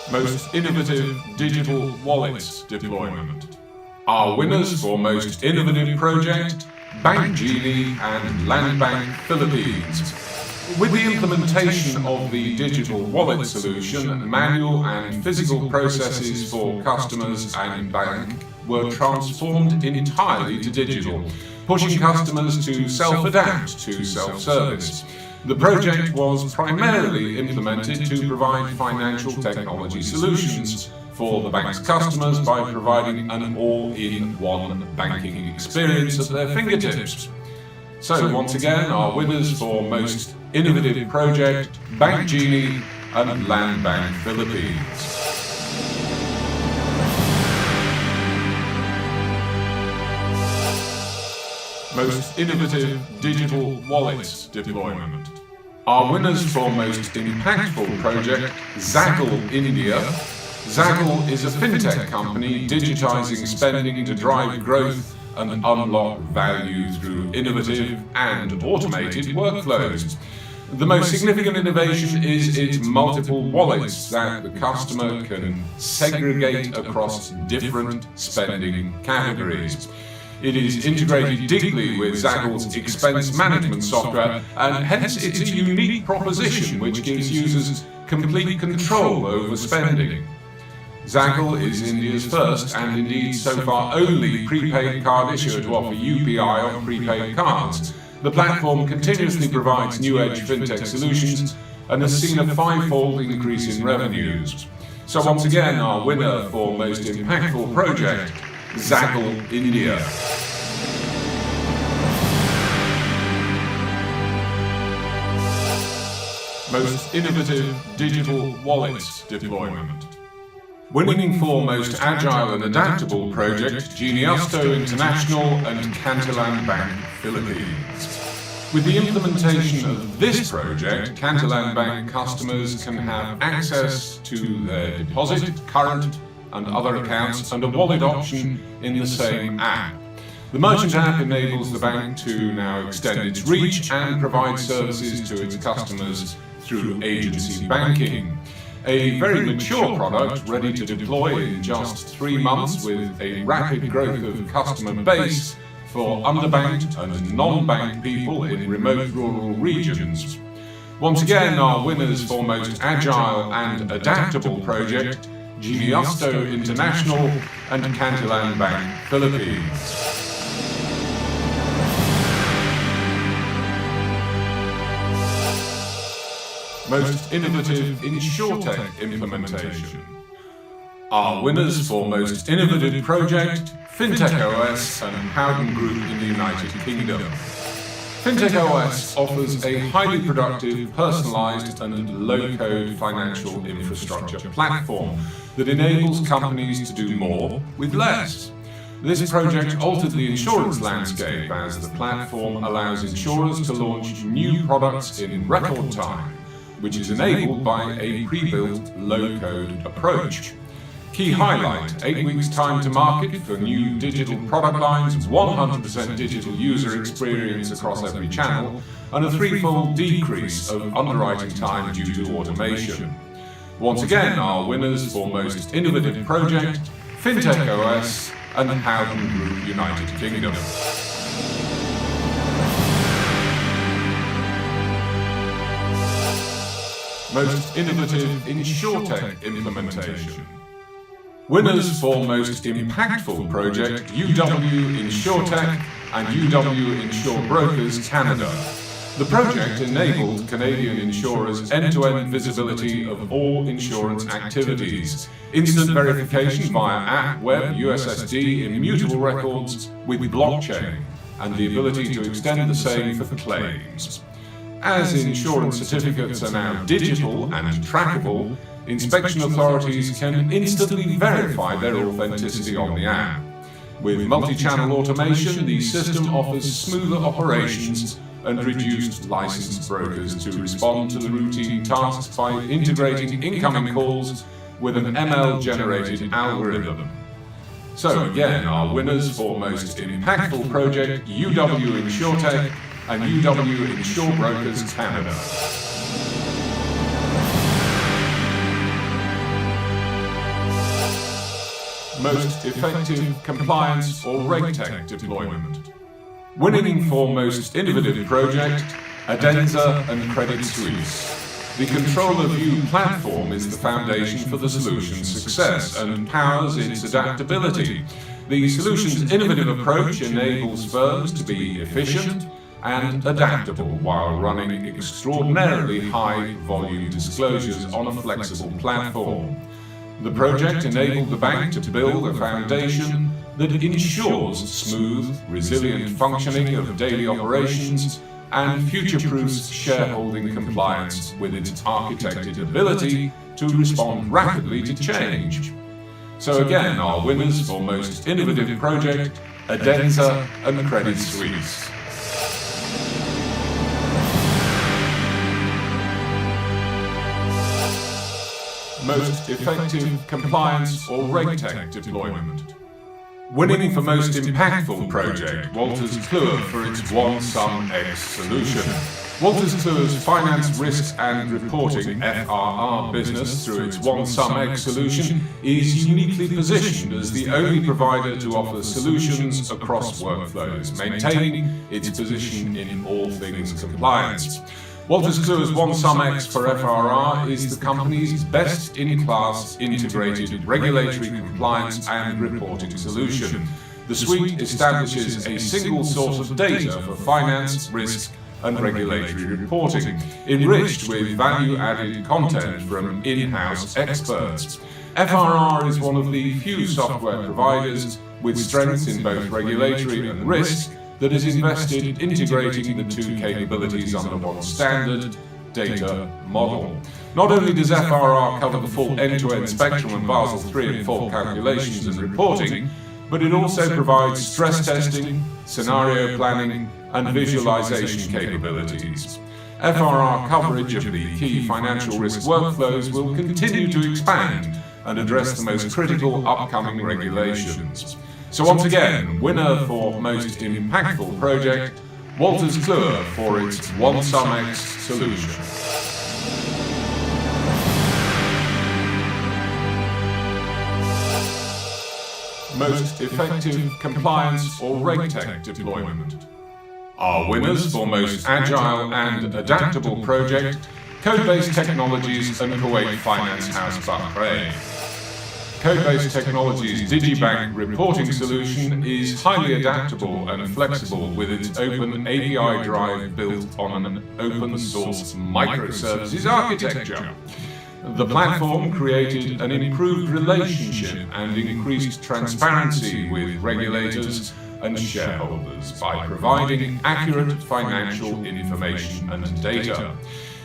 Most Innovative Digital Wallet Deployment. Our winners for Most Innovative Project, Bank Genie and Land Bank Philippines. With the implementation of the digital wallet solution, manual and physical processes for customers and bank were transformed entirely to digital, pushing customers to self-adapt to self-service. The project was primarily implemented to provide financial technology solutions for the bank's customers by providing an all-in-one banking experience at their fingertips. So once again, our winners for Most Innovative Project, Bank Genie and Land Bank Philippines. Most Innovative Digital Wallet Deployment. Our winners for Most Impactful Project, Zaggle India. Zaggle is a FinTech company digitizing spending to drive growth and unlock value through innovative and automated workflows. The most significant innovation is its multiple wallets that the customer can segregate across different spending categories. It is integrated deeply with Zaggle's expense management software, and hence it's a unique proposition which gives users complete control over spending. Zaggle is India's first, and indeed so far only, prepaid card issuer to offer UPI on prepaid cards. The platform continuously provides new-age FinTech solutions and has seen a five-fold increase in revenues. So once again, our winner for most impactful project, Zaggle India. Most innovative digital wallets deployment. Winning for most agile and adaptable project, Geniusto International and Cantalan Bank Philippines. With the implementation of this project, Cantalan Bank customers can have access to their deposit, current and other accounts and a wallet option in the same app. The merchant app enables the bank to now extend its reach and provide services to its customers through agency banking. A very mature product ready to deploy in just 3 months with a rapid growth of customer base for underbanked and non-banked people in remote rural regions. Once again, our winners for most agile and adaptable project, Geniusto International and Cantalan Bank Philippines. Most innovative InsurTech implementation. Our winners for most innovative project, FinTech OS and Howden Group in the United Kingdom. FinTech OS offers a highly productive, personalized and low-code financial infrastructure platform that enables companies to do more with less. This project altered the insurance landscape as the platform allows insurers to launch new products in record time, which is enabled by a pre-built low-code approach. Key highlight, 8 weeks time to market for new digital product lines, 100% digital user experience across every channel, and a threefold decrease of underwriting time due to automation. Once again, our winners for most innovative project, FinTech OS and Howden Group United Kingdom. Most innovative InsurTech implementation. Winners for most impactful project, UW InsurTech and UW Insure Brokers Canada. The project enabled Canadian insurers end-to-end visibility of all insurance activities, instant verification via app, web, USSD, immutable records with blockchain, and the ability to extend the same for claims. As insurance certificates are now digital and trackable, inspection authorities can instantly verify their authenticity on the app. With multi-channel automation, the system offers smoother operations and reduced licensed brokers to respond to the routine tasks by integrating incoming calls with an ML-generated algorithm. So again, our winners for most impactful project, UW InsurTech and UW Insure Brokers Canada. Most effective compliance or RegTech deployment. Winning for most innovative project, Adenza and Credit Suisse. The Controller View platform is the foundation for the solution's success and powers its adaptability. The solution's innovative approach enables firms to be efficient and adaptable while running extraordinarily high volume disclosures on a flexible platform. The project enabled the bank to build a foundation that ensures smooth, resilient functioning of daily operations and future-proofs shareholding compliance with its architected ability to respond rapidly to change. So again, our winners for most innovative project, Adenza and Credit Suisse. most effective compliance or RegTech deployment. Winning for most impactful project, Wolters Kluwer for its OneSumX solution. Wolters Kluwer's Finance, Risk and Reporting (FRR) business, through its OneSumX solution, is uniquely positioned as the only provider to offer solutions across workflows, maintaining its position in all things compliance. Wolters Kluwer's OneSumX for FRR is the company's best-in-class integrated regulatory compliance and reporting solution. The suite establishes a single source of data for finance, risk, and regulatory reporting, enriched with value-added content from in-house experts. FRR is one of the few software providers with strengths in both regulatory and risk that has invested integrating the two capabilities under one standard data model. Not only does FRR cover the full end-to-end spectrum of Basel III and 4 calculations and reporting, but it also provides stress testing, scenario planning, and visualization capabilities. FRR coverage of the key financial risk workflows will continue to expand and address the most critical upcoming regulations. So once again, winner for most impactful project, Wolters Kluwer for its OneSumX solution. Most effective compliance or RegTech deployment. Our winners for most agile and adaptable project, Codebase Technologies and Kuwait Finance House Bahrain. Codebase Technologies' Digibank reporting solution is highly adaptable and flexible with its open API drive built on an open-source microservices architecture. The platform created an improved relationship and increased transparency with regulators and shareholders by providing accurate financial information and data.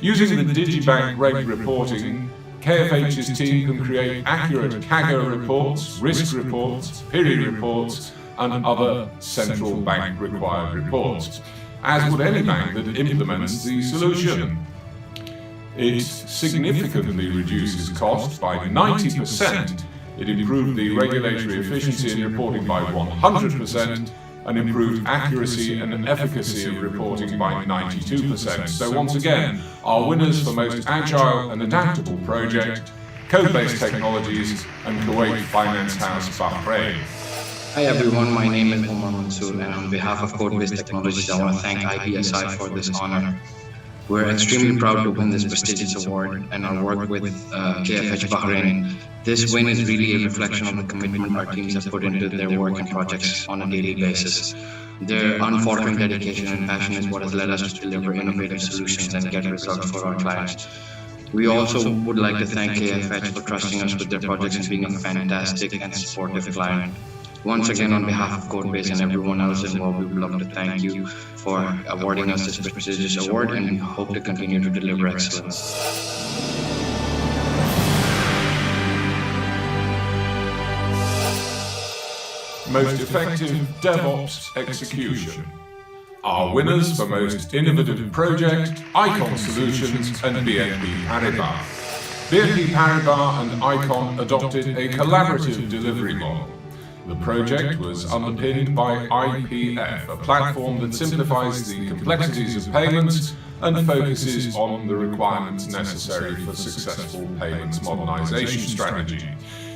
Using the Digibank Reg reporting, KFH's team can create accurate CAGR reports, risk reports, period reports, and other central bank required reports, as would any bank that implements the solution. It significantly reduces costs by 90%, it improved the regulatory efficiency in reporting by 100%, and improved accuracy and efficacy of reporting by 92%. So once again, our winners for most agile and adaptable project, Codebase Technologies and Kuwait Finance House Bahrain. Hi everyone, my name is Omar Mansour, and on behalf of Codebase Technologies, I want to thank IBSi for this honor. We're extremely proud to win this prestigious award and our work with KFH Bahrain. This win is really a reflection of the commitment our teams have put into their work and projects on a daily basis. Their unfaltering dedication and passion is what has led us to deliver innovative solutions and get results for our clients. We also would like to thank KFH for trusting us with their projects and being a fantastic and supportive client. Once again, on behalf of Codebase and everyone else involved, we would love to thank you for awarding us this prestigious award, and we hope to continue to deliver excellence. Most effective DevOps execution. Our winners for most innovative project, Icon Solutions and BNP Paribas. BNP Paribas and Icon adopted a collaborative delivery model. The project was underpinned by IPF, a platform that simplifies the complexities of payments and focuses on the requirements necessary for successful payments modernization strategy.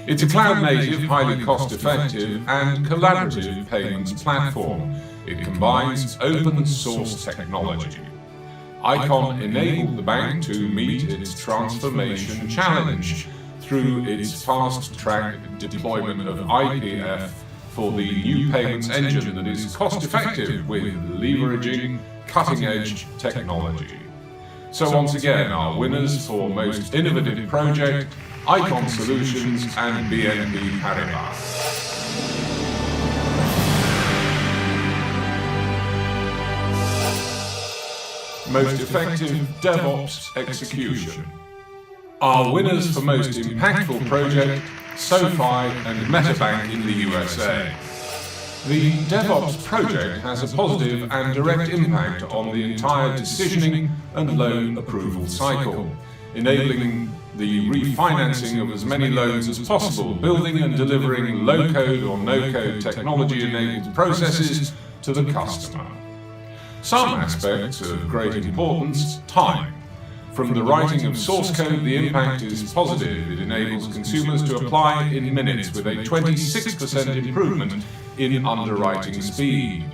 It's a cloud-native, highly cost-effective and collaborative payments platform. It combines open-source technology. Icon enabled the bank to meet its transformation challenge through its fast-track deployment of IPF for the new payments engine that is cost-effective with leveraging cutting-edge technology. So once again, our winners for most innovative project, Icon Solutions and BNP Paribas. Most effective DevOps execution. Our winners for most impactful project, SoFi and MetaBank in the USA. The DevOps project has a positive and direct impact on the entire decisioning and loan approval cycle, enabling the refinancing of as many loans as possible, building and delivering low-code or no-code technology-enabled processes to the customer. Some aspects of great importance: time. From the writing of source code, the impact is positive. It enables consumers to apply in minutes with a 26% improvement in underwriting speed.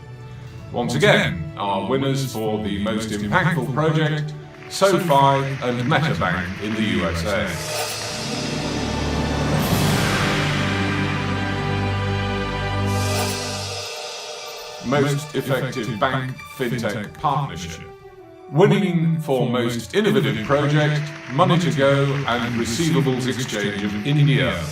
Once again, our winners for the most impactful project, SoFi and MetaBank in the USA. Most effective bank FinTech partnership. Winning for most innovative project, Money2Go and Receivables Exchange of India.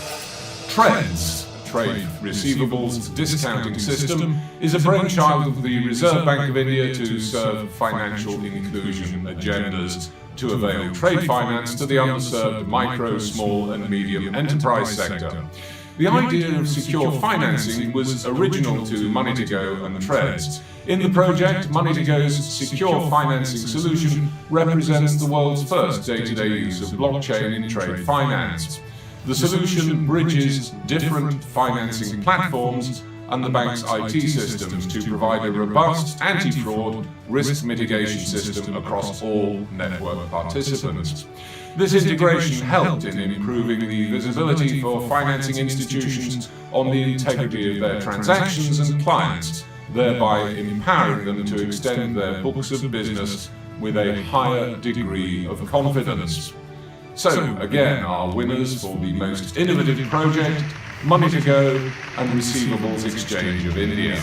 Trends, trade receivables discounting system, is a brainchild of the Reserve Bank of India to serve financial inclusion agendas to avail trade finance to the underserved micro, small and medium enterprise sector. The idea of secure financing was original to Money2Go and Treds. In the project, Money2Go's secure financing solution represents the world's first day-to-day use of blockchain in trade finance. The solution bridges different financing platforms and the bank's IT systems to provide a robust anti-fraud risk mitigation system across all network participants. This integration helped in improving the visibility for financing institutions on the integrity of their transactions and clients, thereby empowering them to extend their books of business with a higher degree of confidence. So, again, our winners for the most innovative project, Money2Go and Receivables Exchange of India.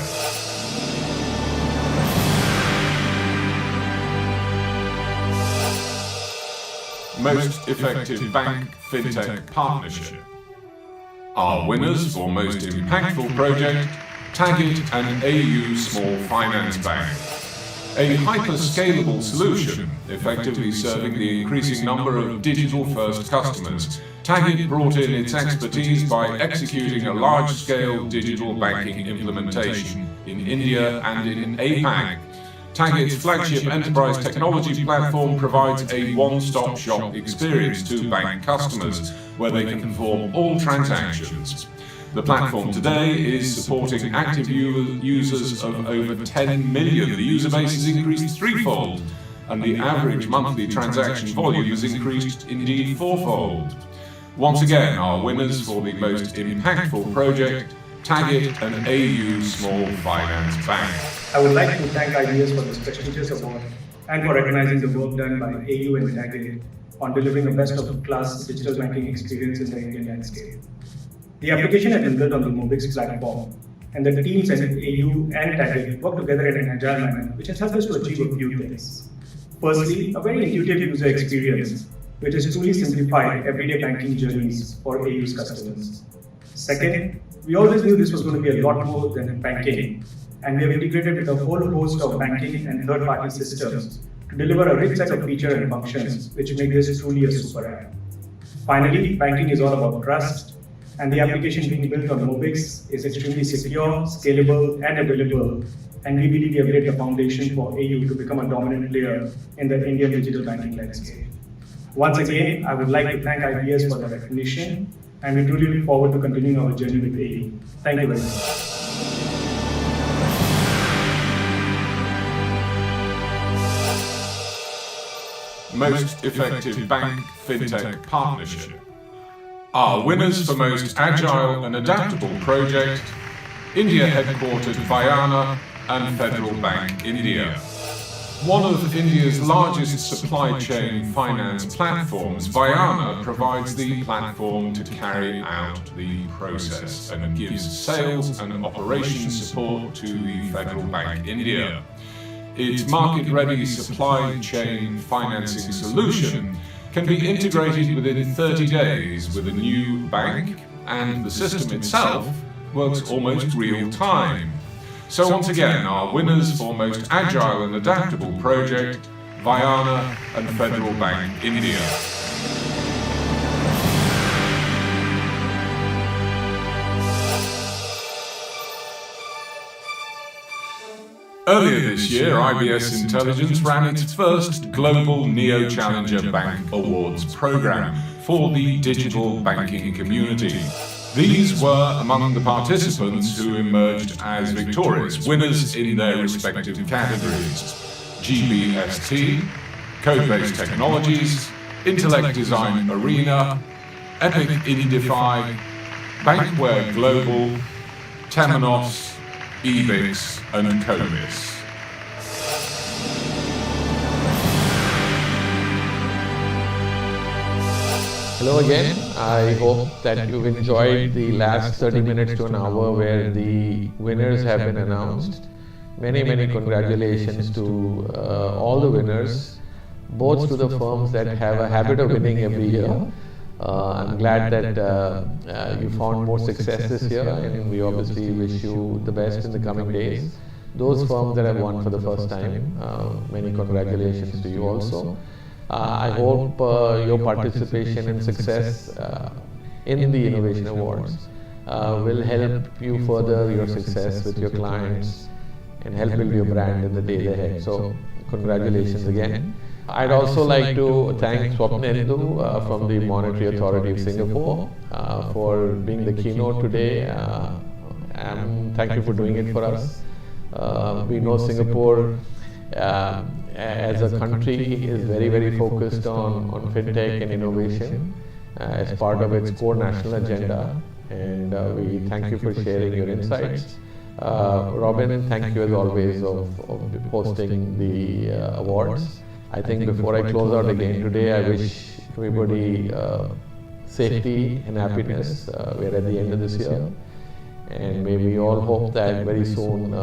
Most effective bank FinTech partnership. Our winners for most impactful project, Tagit and AU Small Finance Bank. A hyper-scalable solution, effectively serving the increasing number of digital-first customers. Tagit brought in its expertise by executing a large-scale digital banking implementation in India and in APAC. Tagit's flagship enterprise technology platform provides a one-stop shop experience to bank customers, where they can perform all transactions. The platform today is supporting active users of over 10 million. The user base has increased threefold, and the average monthly transaction volume has increased indeed fourfold. Once again, our winners for the most impactful project, Tagit and AU Small Finance Bank. I would like to thank IBS for this prestigious award and for recognizing the work done by AU and Tagit on delivering a best-of-class digital banking experience in the Indian landscape. The application has been built on the Mobix platform, and the teams at AU and Tagit work together in an agile manner, which has helped us to achieve a few things. Firstly, a very intuitive user experience, which has truly simplified everyday banking journeys for AU's customers. Second, we always knew this was going to be a lot more than banking, and we have integrated with a whole host of banking and third-party systems to deliver a rich set of features and functions, which make this truly a super app. Finally, banking is all about trust, and the application being built on Mobix is extremely secure, scalable, and available, and we believe we have laid the foundation for AU to become a dominant player in the Indian digital banking landscape. Once again, I would like to thank IBS for the recognition, and we truly look forward to continuing our journey with AU. Thank you very much. Most effective bank FinTech partnership. Our winners for most agile and adaptable project, India headquartered Vayana and Federal Bank India. One of India's largest supply chain finance platforms, Vayana provides the platform to carry out the process and gives sales and operations support to the Federal Bank India. Its market-ready supply chain financing solution can be integrated within 30 days with a new bank, and the system itself works almost real-time. So once again, our winners for most agile and adaptable project, Vayana and Federal Bank India. Earlier this year, IBS Intelligence ran its first Global Neo Challenger Bank Awards program, for the digital banking community. These were among the participants who emerged as victorious, winners in their respective categories: GBST, Code-Based Technologies, Intellect Design Arena, Epic Indify, Bankware Global, Temenos, EBIX, and Cobis. Hello again. I hope that you've enjoyed the last 30 minutes to an hour where the winners have been announced. Many congratulations to all the winners, both to the firms that have a habit of winning every year. I'm glad that you found more success this year, and we obviously wish you the best in the coming days. Those firms that have won for the first time, many congratulations to you also. I hope your participation and success in the Innovation Awards will help you further your success with your clients and help build your brand in the days ahead. So, congratulations again. I'd also like to thank Swapnendu from the Monetary Authority of Singapore for being the keynote today. Thank you for doing it for us. We know Singapore as a country is very focused on FinTech and innovation as part of its core national agenda, and we thank you for sharing your insights. Robin, thank you as always of hosting the awards. I think before I close out again today, I wish everybody safety and happiness. We're at the end of this year, and may we all hope that very soon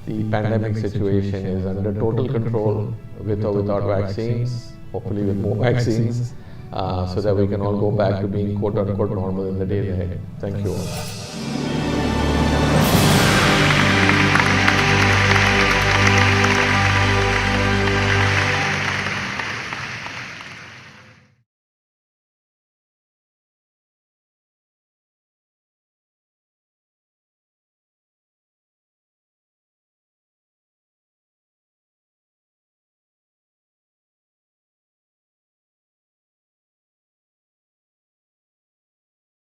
the pandemic situation is under total control, with or without vaccines, hopefully with more vaccines, so that we can all go back to being quote-unquote normal in the days ahead. Thank you all.